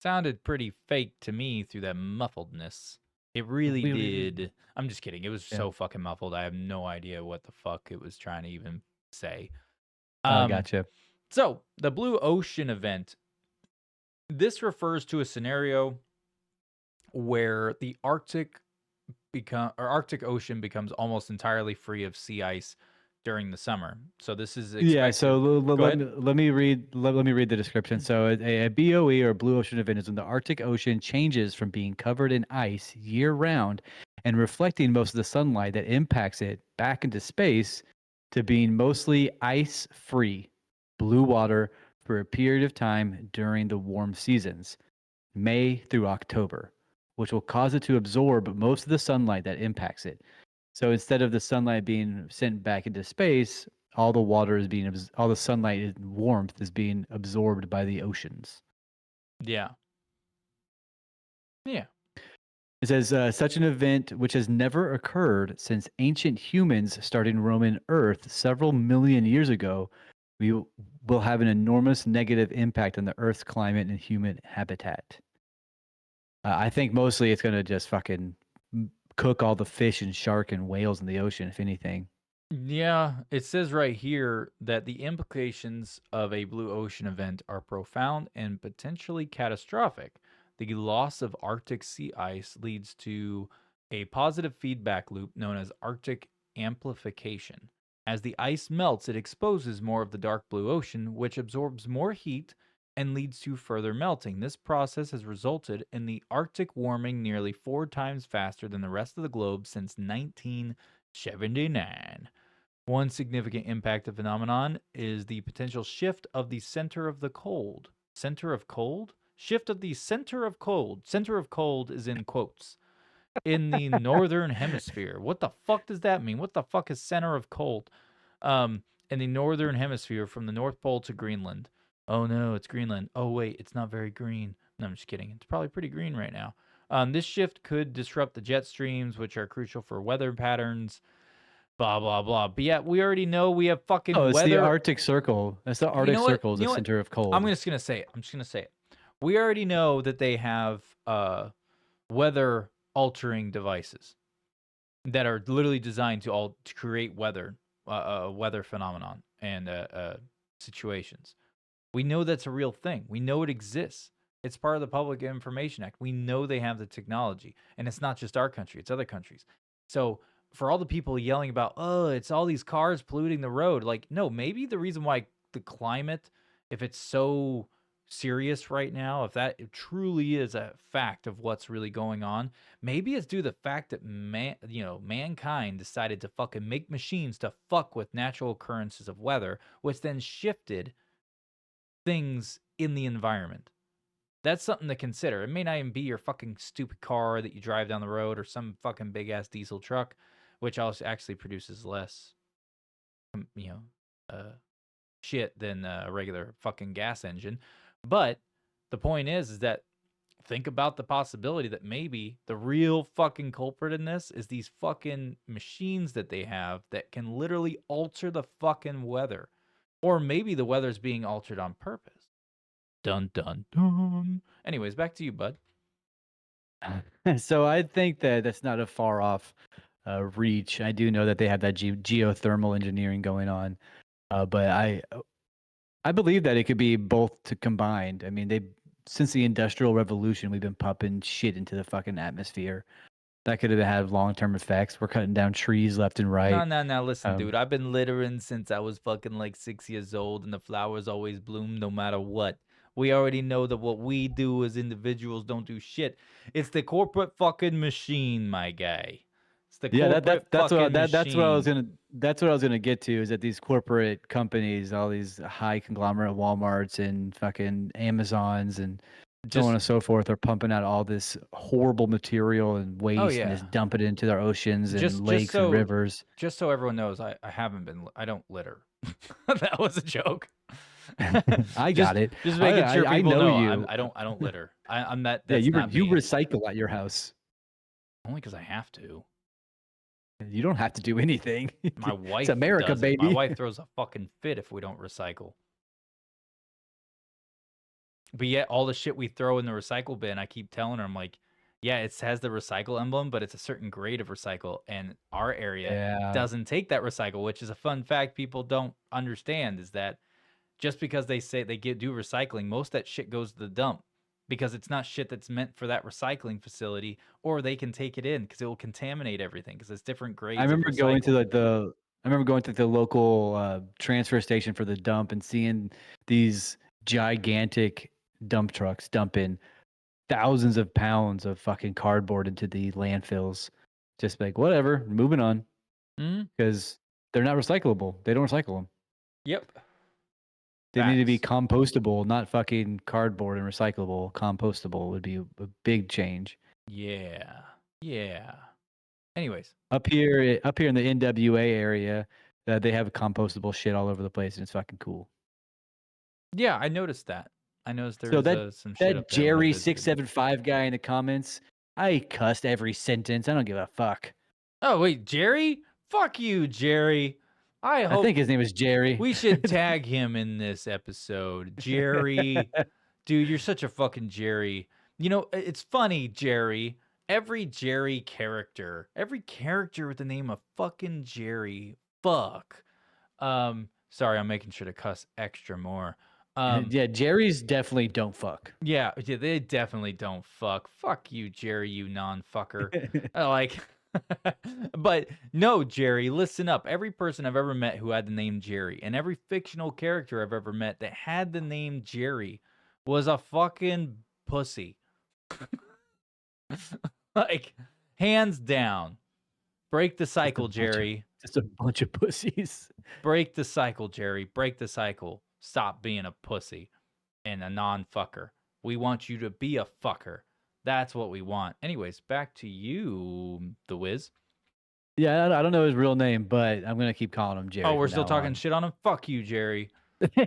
Sounded pretty fake to me through that muffledness. It really did. I'm just kidding. It was so fucking muffled. I have no idea what the fuck it was trying to even say. Gotcha. So, the Blue Ocean event. This refers to a scenario where the Arctic Ocean becomes almost entirely free of sea ice during the summer. So this is expected. Yeah, so Go ahead. let me read the description. So a BOE, or Blue Ocean event, is when the Arctic Ocean changes from being covered in ice year round and reflecting most of the sunlight that impacts it back into space to being mostly ice free blue water for a period of time during the warm seasons, May through October, which will cause it to absorb most of the sunlight that impacts it. So instead of the sunlight being sent back into space, all the water is being all the sunlight and warmth is being absorbed by the oceans. Yeah. Yeah. It says such an event, which has never occurred since ancient humans started roaming Earth several million years ago, will have an enormous negative impact on the Earth's climate and human habitat. I think mostly it's going to just fucking cook all the fish and shark and whales in the ocean, if anything. Yeah, it says right here that the implications of a Blue Ocean event are profound and potentially catastrophic. The loss of Arctic sea ice leads to a positive feedback loop known as Arctic amplification. As the ice melts, it exposes more of the dark blue ocean, which absorbs more heat and leads to further melting. This process has resulted in the Arctic warming nearly 4 times faster than the rest of the globe since 1979. One significant impact of phenomenon is the potential shift of the center of the cold. Center of cold? Shift of the center of cold. Center of cold is in quotes. In the northern hemisphere. What the fuck does that mean? What the fuck is center of cold? In the northern hemisphere from the North Pole to Greenland. Oh no, it's Greenland. Oh wait, it's not very green. No, I'm just kidding. It's probably pretty green right now. This shift could disrupt the jet streams, which are crucial for weather patterns. Blah blah blah. But yeah, we already know we have fucking Oh, it's weather. the Arctic Circle. That's the Arctic Circle is the center of cold. I'm just gonna say it. We already know that they have weather altering devices that are literally designed to create weather phenomenon and situations. We know that's a real thing. We know it exists. It's part of the Public Information Act. We know they have the technology, and it's not just our country; it's other countries. So for all the people yelling about, oh, it's all these cars polluting the road, like, no, maybe the reason why the climate, if it's so serious right now, if that truly is a fact of what's really going on, maybe it's due to the fact that mankind decided to fucking make machines to fuck with natural occurrences of weather, which then shifted things in the environment. That's something to consider. It may not even be your fucking stupid car that you drive down the road or some fucking big ass diesel truck, which also actually produces less, you know, shit than a regular fucking gas engine. But the point is that think about the possibility that maybe the real fucking culprit in this is these fucking machines that they have that can literally alter the fucking weather. Or maybe the weather's being altered on purpose. Dun dun dun. Anyways, back to you, bud. So I think that that's not a far off reach. I do know that they have that geothermal engineering going on, but I believe that it could be both to combined. I mean, since the Industrial Revolution, we've been pumping shit into the fucking atmosphere. That could have had long term effects. We're cutting down trees left and right. No. Listen, Um, dude. I've been littering since I was fucking like 6 years old, and the flowers always bloom no matter what. We already know that what we do as individuals don't do shit. It's the corporate fucking machine, my guy. It's the Yeah, corporate that's what fucking machine. that's what I was gonna get to is that these corporate companies, all these high conglomerate Walmarts and fucking Amazons and so on Just and so forth are pumping out all this horrible material and oh waste and yeah. just dumping it into their oceans and Just lakes and so rivers. just so everyone knows, I haven't been. I don't litter. That was a joke. I just got it. just I, making sure I people know know you. I don't litter. I'm that. Yeah, That's not you me. recycle at your house. Only because I have to. You don't have to do anything. My It's wife America, does it. My baby. wife throws a fucking fit if we don't recycle. But yet, all the shit we throw in the recycle bin, I keep telling her, I'm like, yeah, it has the recycle emblem, but it's a certain grade of recycle, and our area Yeah. doesn't take that recycle, which is a fun fact people don't understand. Is that just because they say do recycling, most of that shit goes to the dump because it's not shit that's meant for that recycling facility, or they can take it in because it will contaminate everything because it's different I grades of remember going to recycle. I remember going to the local transfer station for the dump and seeing these gigantic dump trucks dumping thousands of pounds of fucking cardboard into the landfills. Just like whatever, moving on Mm? because they're not recyclable. They don't recycle them. Yep. They need to be Facts. compostable, not fucking cardboard and recyclable. Compostable would be a big change. Yeah. Yeah. Anyways, Up here in the NWA area, they have compostable shit all over the place, and it's fucking cool. yeah, I noticed that. I noticed So there's some shit up there when I Jerry visited. 675 guy in the comments, I cussed every sentence. I don't give a fuck. Oh wait, Jerry? Fuck you, Jerry. I I hope think his name is Jerry. we should tag him in this episode. Jerry. Dude, you're such a fucking Jerry. You know, it's funny, Jerry. Every every character with the name of fucking Jerry, fuck. Sorry, I'm making sure to cuss extra more. Yeah, Jerry's definitely don't fuck. Yeah, they definitely don't fuck. Fuck you, Jerry, you non-fucker. Like, but no, Jerry, listen up. Every person I've ever met who had the name Jerry, and every fictional character I've ever met that had the name Jerry was a fucking pussy. Like, hands down. Break the cycle, Jerry. Just a bunch of pussies. Break the cycle, Jerry. Break the cycle. Stop being a pussy and a non-fucker. We want you to be a fucker. That's what we want. Anyways, back to you, the Wiz. Yeah, I don't know his real name, but I'm gonna keep calling him Jerry. Oh, we're from still now talking on. shit on him? Fuck you, Jerry.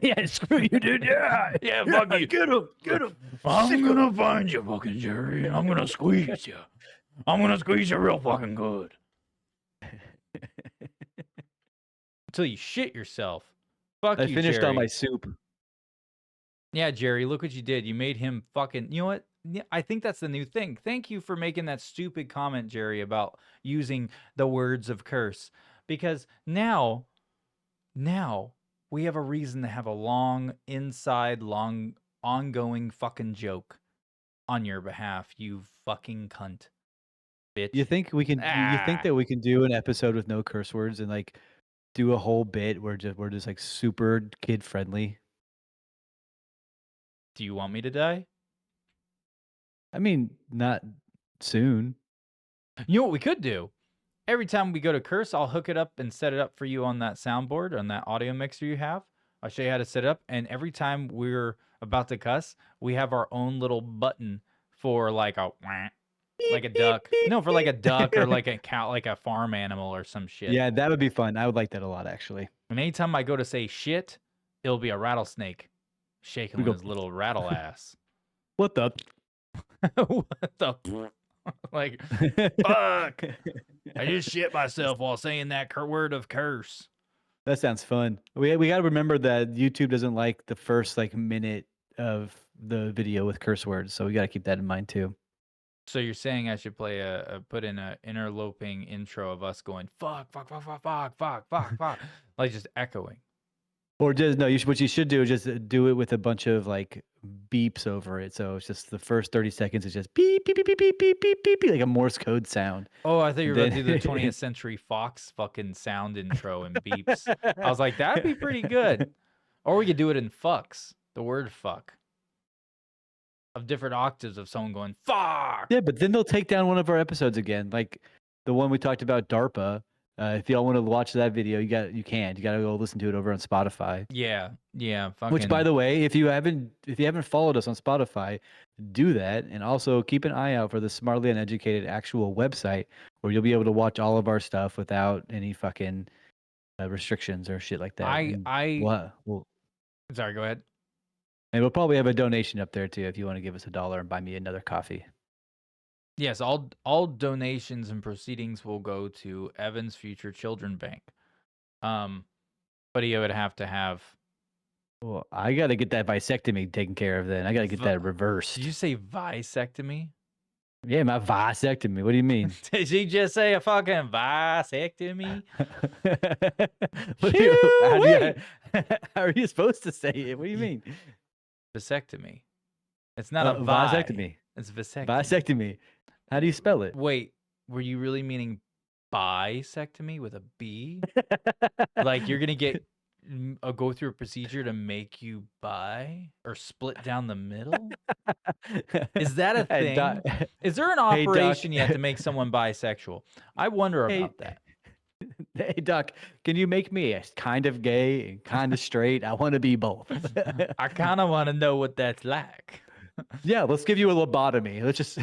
Yeah, screw you, dude. Yeah, Yeah, fuck you. Get him, get him. I'm gonna find you, fucking Jerry, and I'm gonna squeeze you. I'm gonna squeeze you real fucking good. Until you shit yourself. Fuck I you, finished Jerry. all my soup. Yeah, Jerry, look what you did. You made him fucking. You know what? Yeah, I think that's the new thing. Thank you for making that stupid comment, Jerry, about using the words of curse. Because now we have a reason to have a long, ongoing fucking joke on your behalf, you fucking cunt. bitch. You think we can? You think Ah. that we can do an episode with no curse words and like do a whole bit where we're just like super kid friendly? Do you want me to die? I mean, not soon. You know what we could do? Every time we go to curse, I'll hook it up and set it up for you on that soundboard, on that audio mixer you have. I'll show you how to set it up. And every time we're about to cuss, we have our own little button for like a wah, like a duck. No, for like a duck or like a cow, like a farm animal or some shit. Yeah, that would be fun. I would like that a lot, actually. And anytime I go to say shit, it'll be a rattlesnake shaking We with go, his little rattle ass. what the? What the? Like, fuck. I just shit myself while saying that word of curse. That sounds fun. We got to remember that YouTube doesn't like the first like minute of the video with curse words, so we got to keep that in mind too. So you're saying I should play put in a interloping intro of us going fuck, fuck, fuck, fuck, fuck, fuck, fuck, fuck, like just echoing. Or just no, what you should do is just do it with a bunch of like beeps over it. So it's just the first 30 seconds is just beep beep beep beep beep beep beep beep, beep like a Morse code sound. Oh, I thought you were about to do the Then- 20th Century Fox fucking sound intro and beeps. I was like, that'd be pretty good. Or we could do it in fucks, the word fuck, of different octaves of someone going fuck. Yeah, but then they'll take down one of our episodes again, like the one we talked about DARPA. If y'all want to watch that video, you got to go listen to it over on Spotify. Yeah, fucking. Which, by the way, if you haven't followed us on Spotify, do that, and also keep an eye out for the Smartly Uneducated actual website where you'll be able to watch all of our stuff without any fucking restrictions or shit like that. Well, Sorry, go ahead. and we'll probably have a donation up there too if you want to give us $1 and buy me another coffee. Yes, all donations and proceedings will go to Evan's Future Children Bank. But he would have to have. Well, I got to get that vasectomy taken care of then. I got to get that reversed. Did you say vasectomy? Yeah, my vasectomy. What do you mean? Did you just say a fucking vasectomy? How are you supposed to say it? What do you mean? Vasectomy. It's not a vasectomy. It's vasectomy. Vasectomy. How do you spell it? Wait, were you really meaning bisectomy with a B? Like you're gonna go through a procedure to make you bi or split down the middle? Is that a Hey, thing? Doc. Is there an Hey, Doc. operation yet to make someone bisexual? I wonder Hey. about that. Hey, Doc, can you make me a kind of gay and kind of straight? I want to be both. I kind of want to know what that's like. Yeah, let's give you a lobotomy. Let's just.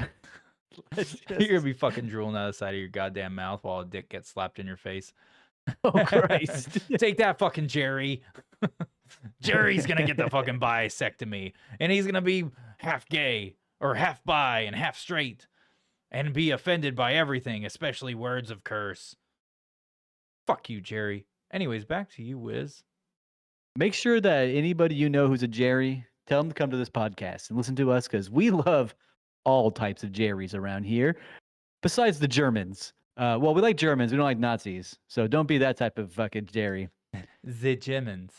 You're gonna be fucking drooling out the side of your goddamn mouth while a dick gets slapped in your face. Oh, Christ. Take that, fucking Jerry. Jerry's gonna get the fucking bisectomy, and he's gonna be half gay or half bi and half straight, and be offended by everything, especially words of curse. Fuck you, Jerry. Anyways, back to you, Wiz. Make sure that anybody you know who's a Jerry, tell them to come to this podcast and listen to us because we love all types of Jerrys around here, besides the Germans. Well, we like Germans. We don't like Nazis. So don't be that type of fucking Jerry. The Germans.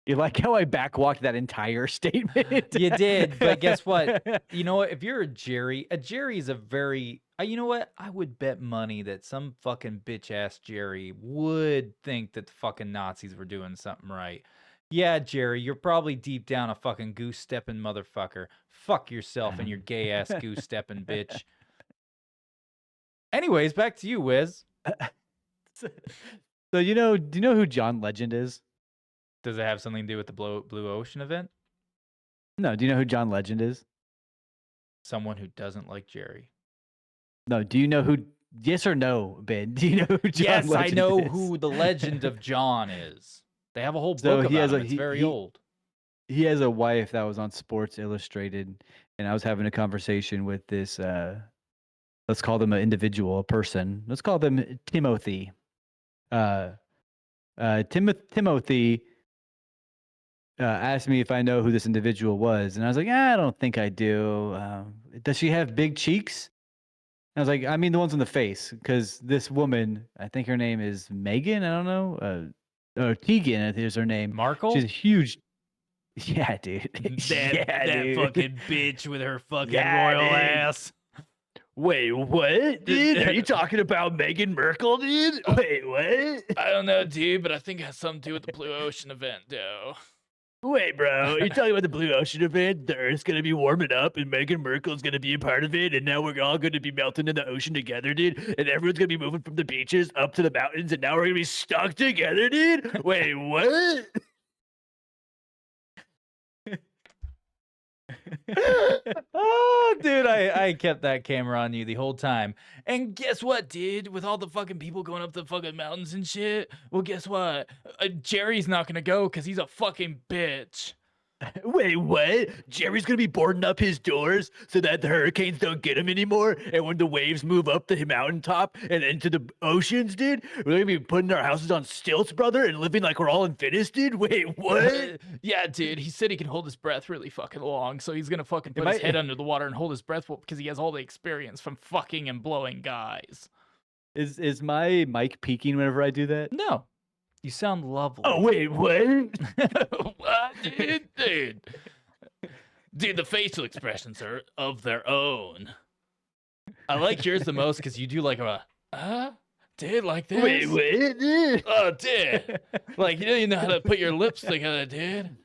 You like how I backwalked that entire statement? You did, but guess what? You know what? If you're a Jerry is a very... you know what? I would bet money that some fucking bitch-ass Jerry would think that the fucking Nazis were doing something right. Yeah, Jerry, you're probably deep down a fucking goose-stepping motherfucker. Fuck yourself and your gay-ass goose-stepping bitch. Anyways, back to you, Wiz. So do you know who John Legend is? Does it have something to do with the Blue Ocean event? No, do you know who John Legend is? Someone who doesn't like Jerry. No, do you know who? Yes or no, Ben? Do you know who John Yes, Legend I know is? who the Legend of John is. They have a whole So book he about has him. a- It's he- very he- old. He has a wife that was on Sports Illustrated, and I was having a conversation with this. Let's call them an individual, a person. Let's call them Timothy. Timothy asked me if I know who this individual was, and I was like, I don't think I do. Does she have big cheeks? I was like, I mean the ones on the face, because this woman, I think her name is Megan. I don't know. Tegan, I think is her name. Markle? She's a huge. Yeah, dude. that dude. fucking bitch with her fucking Yeah, royal dude. ass. Wait, what, dude? Are you talking about Meghan Merkel, dude? Wait, what? I don't know, dude, but I think it has something to do with the Blue Ocean event, though. Wait, bro, you're talking about the Blue Ocean event? The Earth's gonna be warming up, and Meghan Merkel's gonna be a part of it, and now we're all gonna be melting in the ocean together, dude. And everyone's gonna be moving from the beaches up to the mountains, and now we're gonna be stuck together, dude. Wait, what? Oh, dude, I kept that camera on you the whole time. And guess what, dude? With all the fucking people going up the fucking mountains and shit, well, guess what? Jerry's not gonna go because he's a fucking bitch. Wait, what? Jerry's gonna be boarding up his doors so that the hurricanes don't get him anymore. And when the waves move up the mountaintop and into the oceans, dude, we're gonna be putting our houses on stilts, brother, and living like we're all in Venice, dude. Wait, what? Yeah, dude, he said he can hold his breath really fucking long, so he's gonna fucking put Am his I- head under the water and hold his breath because he has all the experience from fucking and blowing guys. Is my mic peaking whenever I do that? No, you sound lovely. Oh, wait, what? What, dude? Dude, the facial expressions are of their own. I like yours the most because you do like dude, like this. Wait, what? Oh, dude. Like, you don't even know how to put your lips together, dude.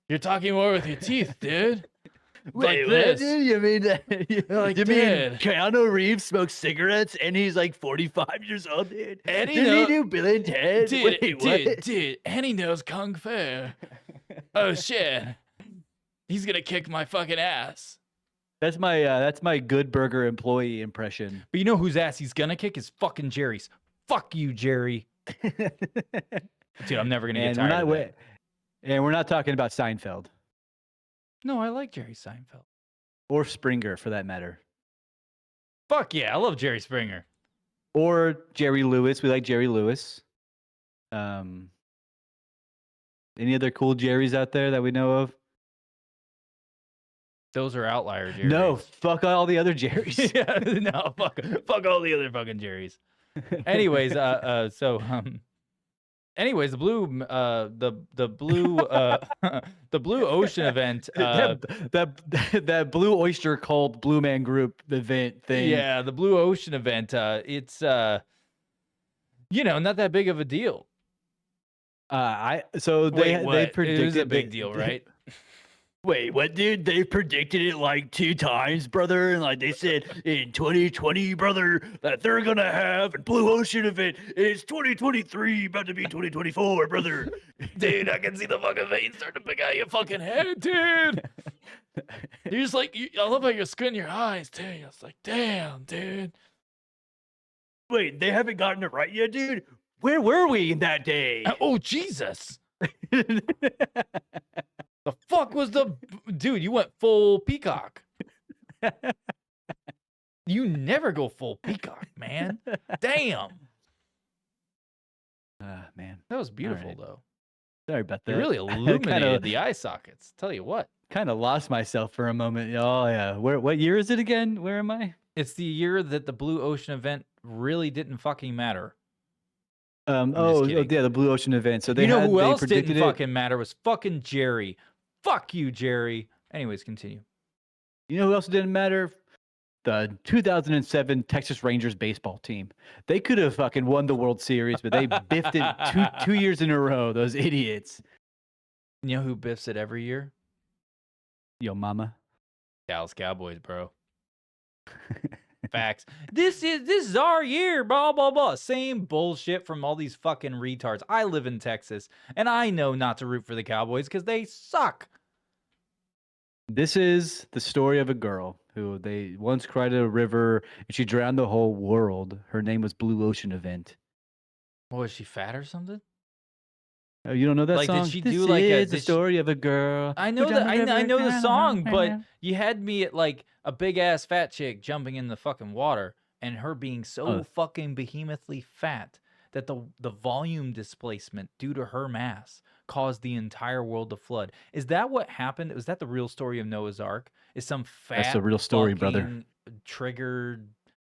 You're talking more with your teeth, dude. Wait, Like this. what, dude? You mean Like, you mean dude. Keanu Reeves smokes cigarettes and he's like 45 years old, dude? And he Did know- he do Bill and Ted? Dude, Wait, what? dude, and he knows Kung Fu. Oh, shit. He's gonna kick my fucking ass. That's my Good Burger employee impression. But you know whose ass he's gonna kick is fucking Jerry's. Fuck you, Jerry. Dude, I'm never gonna get And tired of that. and we're not talking about Seinfeld No, I like Jerry Seinfeld. or Springer for that matter, Fuck yeah, I love Jerry Springer. or Jerry Lewis. We like Jerry Lewis. Any other cool Jerrys out there that we know of? Those are outlier Jerrys. No, fuck all the other Jerrys. Yeah, no, fuck all the other fucking Jerrys. Anyways, anyways, the blue ocean event. That Blue Oyster Cult Blue Man Group event thing. Yeah, the blue ocean event. It's not that big of a deal. They Wait, predicted it was a big deal, right? Wait, what, dude? They predicted it like 2 times, brother, and like they said in 2020, brother, that they're gonna have a Blue Ocean event. It's 2023, about to be 2024, brother. Dude, I can see the fucking veins starting to pick out your fucking head, dude. You're just like, I love how you're squinting your eyes, too. It's like, damn, dude. Wait, they haven't gotten it right yet, dude. Where were we in that day? Oh, Jesus. The fuck was dude, you went full peacock. You never go full peacock, man. Damn. Man, That was beautiful, right. though. sorry about It that. really I illuminated the eye sockets. Tell you what. kind of lost myself for a moment. Oh yeah, what year is it again? Where am I? It's the year that the Blue Ocean event really didn't fucking matter. Oh kidding. yeah, the Blue Ocean event. So they You know who they else predicted didn't it. fucking matter was fucking Jerry. Fuck you, Jerry. Anyways, continue. You know who else didn't matter? The 2007 Texas Rangers baseball team. They could have fucking won the World Series, but they biffed it two years in a row. Those idiots. You know who biffs it every year? Yo, mama. Dallas Cowboys, bro. Facts. This is our year, blah blah blah. Same bullshit from all these fucking retards. I live in Texas, and I know not to root for the Cowboys because they suck. This is the story of a girl who they once cried at a river and she drowned the whole world. Her name was Blue Ocean Event. What, was she fat or something? Oh, you don't know that Like, did song? she This do like a- is the did she- story of a girl. I who know that. drowned the I river, know the drowned song, the but river. you had me at like a big ass fat chick jumping in the fucking water, and her being so Oh. fucking behemothly fat that the volume displacement due to her mass caused the entire world to flood. Is that what happened? Was that the real story of Noah's Ark? Is some fat That's the real story, brother. fucking triggered,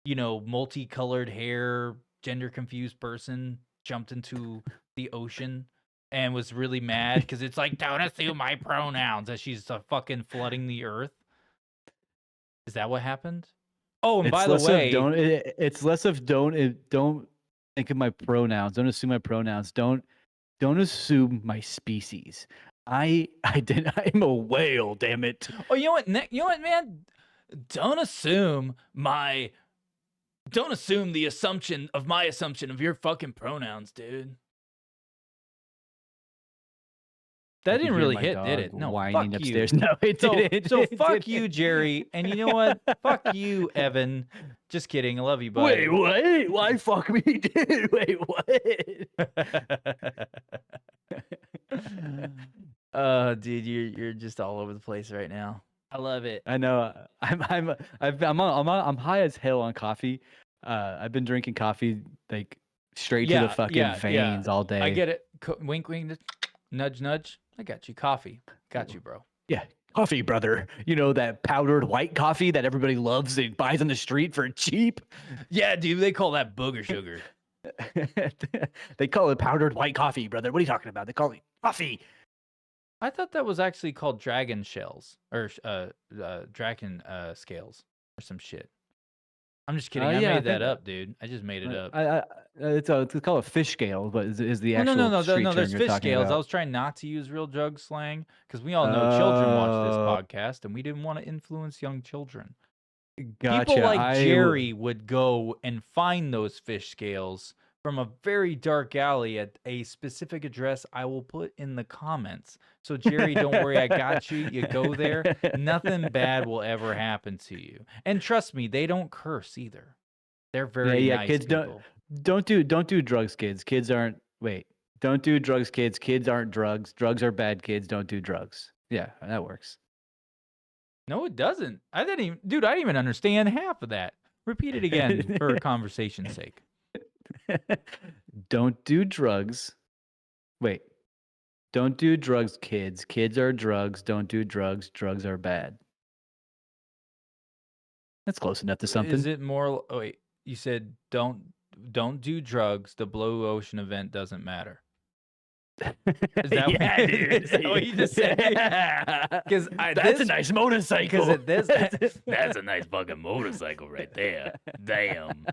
multicolored hair, gender confused person jumped into the ocean and was really mad because it's like, don't assume my pronouns, as she's fucking flooding the earth? Is that what happened? Oh, and It's by the less of way, it's less of don't think of my pronouns. Don't assume my pronouns. Don't assume my species. I'm a whale, damn it. oh, you know what? You know what, man? Don't assume the assumption of your fucking pronouns, dude. That You didn't can hear really my hit, did dog it? No, whining fuck upstairs. you. No, it So, didn't. so It fuck didn't. you, Jerry. And you know what? Fuck you, Evan. Just kidding. I love you, bud. Wait, what? Why fuck me, dude? Wait, what? Oh, dude, you're just all over the place right now. I love it. I know. I'm high as hell on coffee. I've been drinking coffee like straight to the fucking veins all day. I get it. Wink, wink, nudge, nudge. I got you. Coffee. Got you, bro. Yeah, coffee, brother. You know that powdered white coffee that everybody loves and buys on the street for cheap? Yeah, dude, they call that booger sugar. They call it powdered white coffee, brother. What are you talking about? They call it coffee. I thought that was actually called dragon shells or dragon scales or some shit. I'm just kidding. I Yeah, I made that think- up, dude. I just made it up. It's called a fish scale, but is the actual No. street No, term there's you're fish talking scales. about. I was trying not to use real drug slang because we all know children watch this Oh. podcast, and we didn't want to influence young children. Gotcha. People like Jerry would go and find those fish scales from a very dark alley at a specific address I will put in the comments. So Jerry, don't worry, I got you. You go there. Nothing bad will ever happen to you. And trust me, they don't curse either. They're very nice kids people. don't do drugs, kids. Don't do drugs, kids. Kids aren't drugs. Drugs are bad, kids. Don't do drugs. Yeah, that works. No, it doesn't. I didn't even understand half of that. Repeat it again for conversation's sake. Don't do drugs. Wait. Don't do drugs, kids. Kids are drugs. Don't do drugs. Drugs are bad. That's close enough to something. Is it more? Oh wait, you said don't do drugs. The blue ocean event doesn't matter. Is that Yeah, what, dude. is that what you just said? Because That's a nice motorcycle. That's a nice fucking motorcycle right there. Damn.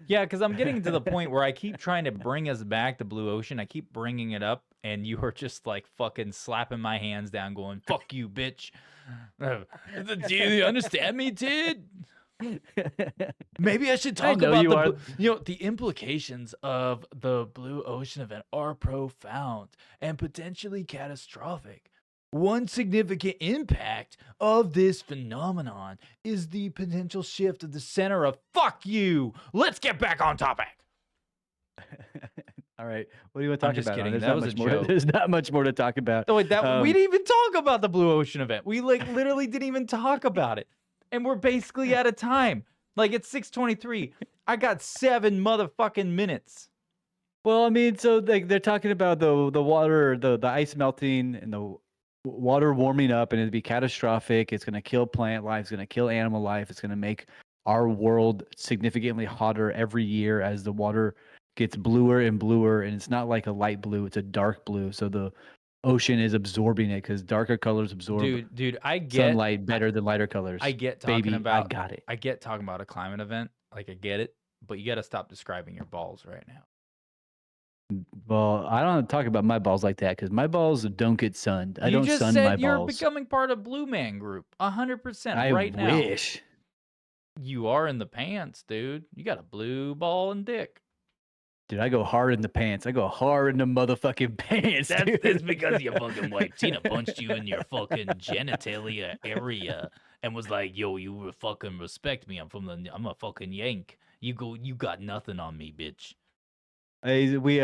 Yeah, because I'm getting to the point where I keep trying to bring us back to blue ocean. I keep bringing it up, and you are just like fucking slapping my hands down, going "fuck you, bitch." Do you understand me, dude? Maybe I should talk know about you are. the implications of the blue ocean event are profound and potentially catastrophic. One significant impact of this phenomenon is the potential shift of the center of fuck you. Let's get back on topic. All right. What do you want to talk I'm just about? kidding. There's That not was much a more. joke. There's not much more to talk about. Oh, wait, we didn't even talk about the blue ocean event. We like literally didn't even talk about it. And we're basically out of time. Like it's 6:23. I got 7 motherfucking minutes. Well, I mean, so they're talking about the water, the ice melting and the water warming up, and it'd be catastrophic. It's going to kill plant life. It's going to kill animal life. It's going to make our world significantly hotter every year as the water gets bluer and bluer. And it's not like a light blue; it's a dark blue. So the ocean is absorbing it because darker colors absorb Dude, I get sunlight better than lighter colors. I get talking Baby, about I got it. I get talking about a climate event. Like I get it, but you got to stop describing your balls right now. Well, I don't talk about my balls like that because my balls don't get sunned. I You don't just sun said my you're balls. becoming part of Blue Man Group 100% I right now. wish. You are in the pants, dude. You got a blue ball and dick. Dude, I go hard in the pants. I go hard in the motherfucking pants. Dude. That's because your fucking wife Tina punched you in your fucking genitalia area and was like, "Yo, you fucking respect me. I'm a fucking Yank. You got nothing on me, bitch." We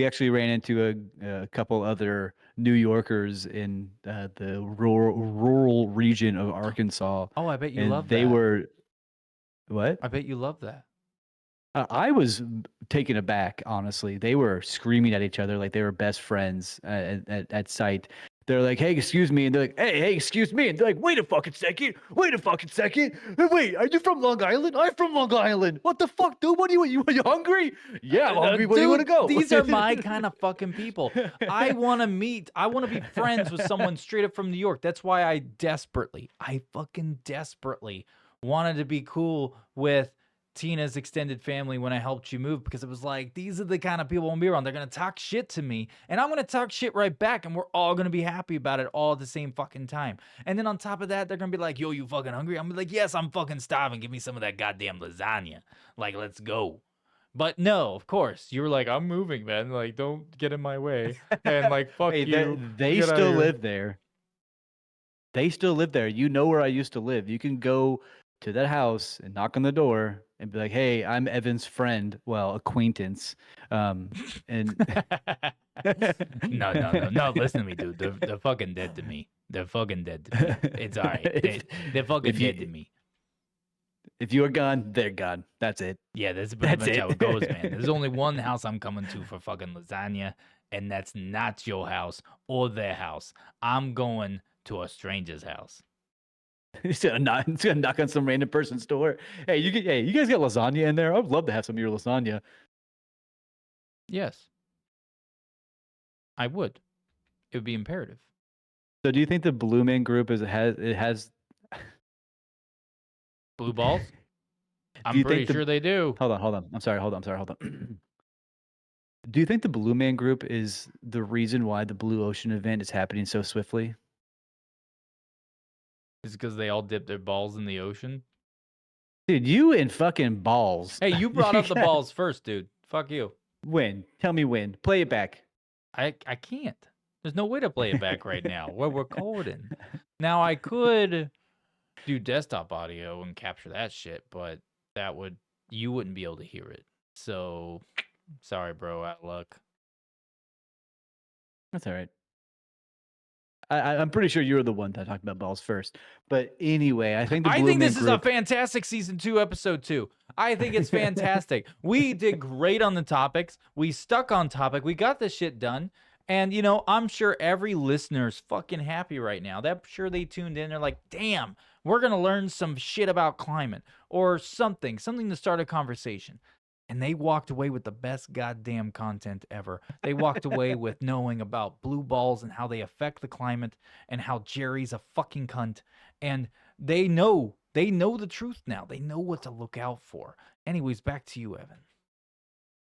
actually ran into a couple other New Yorkers in the rural region of Arkansas. Oh, I bet you and love they that. were what? I bet you love that. I was taken aback, honestly. They were screaming at each other like they were best friends at sight. They're like, "Hey, excuse me," and they're like, "Hey, excuse me," and they're like, "Wait a fucking second, wait a fucking second. Wait, are you from Long Island? I'm from Long Island. What the fuck, dude? What do you hungry? Yeah, I'm hungry. Where do you want to Dude, go?" These are my kind of fucking people. I want to be friends with someone straight up from New York. That's why I fucking desperately wanted to be cool with Tina's extended family when I helped you move, because it was like, these are the kind of people I want to be around. They're going to talk shit to me and I'm going to talk shit right back, and we're all going to be happy about it all at the same fucking time. And then on top of that, they're going to be like, yo, you fucking hungry? I'm gonna be like, yes, I'm fucking starving. Give me some of that goddamn lasagna. Like, let's go. But no, of course, you were like, I'm moving, man. Like, don't get in my way. And like, fuck Hey, you. they Get outta still here. live there. They still live there. You know where I used to live. You can go to that house and knock on the door and be like, "Hey, I'm Evan's friend. Well, acquaintance." And No. Listen to me, dude. They're fucking dead to me. They're fucking dead to me. It's all right. They're fucking if you- dead to me. If you are gone, they're gone. That's it. Yeah, that's pretty That's much it. how it goes, man. There's only one house I'm coming to for fucking lasagna, and that's not your house or their house. I'm going to a stranger's house. He's gonna knock on some random person's door. Hey, you guys got lasagna in there? I'd love to have some of your lasagna. Yes, I would. It would be imperative. So, do you think the Blue Man Group has? Blue balls? Do I'm you pretty think the- sure they do. Hold on. I'm sorry. Hold on. Do you think the Blue Man Group is the reason why the Blue Ocean event is happening so swiftly? It's because they all dip their balls in the ocean. Dude, you and fucking balls. Hey, you brought up the balls first, dude. Fuck you. When? Tell me when. Play it back. I can't. There's no way to play it back right now. We're recording. Now I could do desktop audio and capture that shit, but you wouldn't be able to hear it. So sorry, bro, out of luck. That's all right. I'm pretty sure you were the one that talked about balls first. But anyway, I think the Blue Man this is a Group. fantastic season 2, episode 2. I think it's fantastic. We did great on the topics. We stuck on topic. We got this shit done. And, you know, I'm sure every listener's fucking happy right now. I'm sure they tuned in. They're like, damn, we're going to learn some shit about climate or something to start a conversation. And they walked away with the best goddamn content ever. They walked away with knowing about blue balls and how they affect the climate and how Jerry's a fucking cunt. And they know the truth now. They know what to look out for. Anyways, back to you, Evan.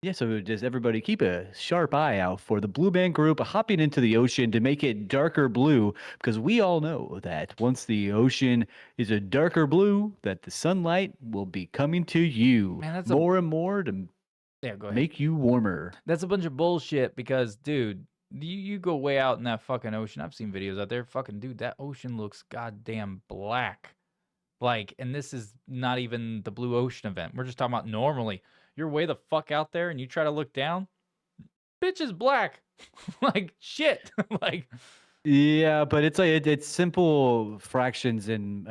Yeah, so just everybody keep a sharp eye out for the Blue Man Group hopping into the ocean to make it darker blue, because we all know that once the ocean is a darker blue, that the sunlight will be coming to you Man, that's more and more to Yeah, go ahead. make you warmer. That's a bunch of bullshit because, dude, you go way out in that fucking ocean. I've seen videos out there. Fucking, dude, that ocean looks goddamn black. Like, and this is not even the Blue Ocean event. We're just talking about normally. You're way the fuck out there and you try to look down, bitch is black. Like, shit. Like, Yeah, but it's like it's simple fractions in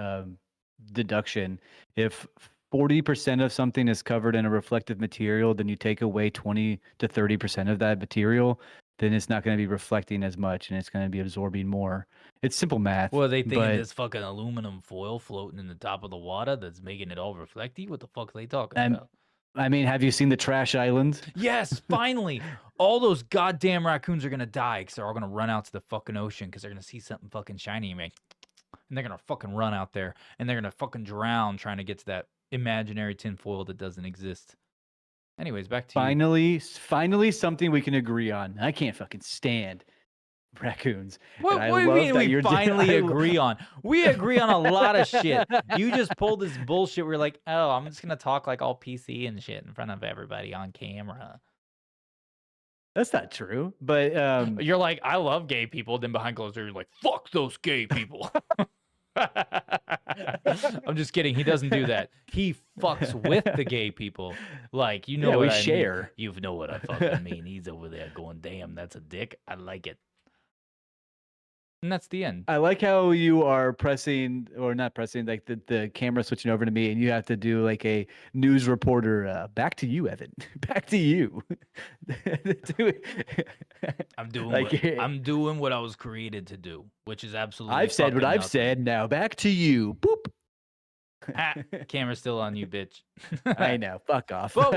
deduction. If 40% of something is covered in a reflective material, then you take away 20 to 30% of that material, then it's not going to be reflecting as much and it's going to be absorbing more. It's simple math. what are they thinking? but This fucking aluminum foil floating in the top of the water that's making it all reflecty? What the fuck are they talking I'm- about? I mean, have you seen the Trash Island? Yes, finally. All those goddamn raccoons are going to die because they're all going to run out to the fucking ocean because they're going to see something fucking shiny and they're going to fucking run out there and they're going to fucking drown trying to get to that imaginary tinfoil that doesn't exist. Anyways, back to you. Finally, something we can agree on. I can't fucking stand raccoons. What, and I what do you love mean that we you're finally agree on? We agree on a lot of shit. You just pulled this bullshit where you're like, oh, I'm just going to talk like all PC and shit in front of everybody on camera. That's not true. But You're like, I love gay people. Then behind closed doors, you're like, fuck those gay people. I'm just kidding. He doesn't do that. He fucks with the gay people. Like, you know Yeah, what we I mean. share. You know what I fucking mean. He's over there going, damn, that's a dick. I like it. And that's the end. I like how you are pressing, or not pressing, like the camera switching over to me, and you have to do like a news reporter. Back to you, Evan. Back to you. I'm doing like, I'm doing what I was created to do, which is absolutely. I've said what fucking I've nothing. said. Now back to you. Boop. Ah, camera's still on you, bitch. I know. Fuck off. But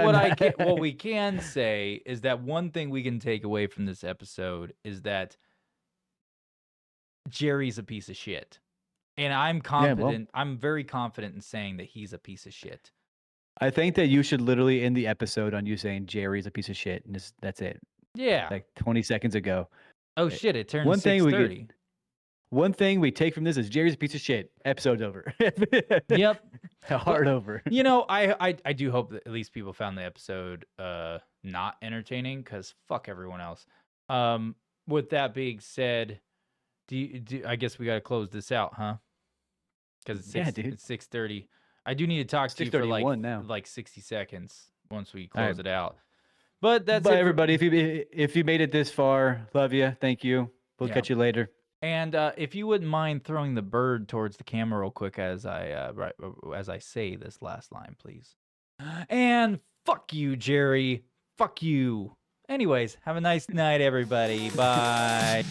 what we can say is that one thing we can take away from this episode is that Jerry's a piece of shit. And I'm well- confident. I'm very confident in saying that he's a piece of shit. I think that you should literally end the episode on you saying Jerry's a piece of shit, and that's it. Yeah. Like 20 seconds ago. Oh shit! It turned One thing we 6:30. One thing we take from this is Jerry's a piece of shit. Episode's over. Yep. Hard over. You know, I do hope that at least people found the episode not entertaining, because fuck everyone else. With that being said, I guess we got to close this out, huh? Because it's 6:30. I do need to talk to you for 6:31 now. like 60 seconds once we close Alright. it out. But that's Bye, it for- everybody. If you made it this far, love you. Thank you. We'll Yeah. catch you later. And if you wouldn't mind throwing the bird towards the camera real quick as I say this last line, please. And fuck you, Jerry. Fuck you. Anyways, have a nice night, everybody. Bye.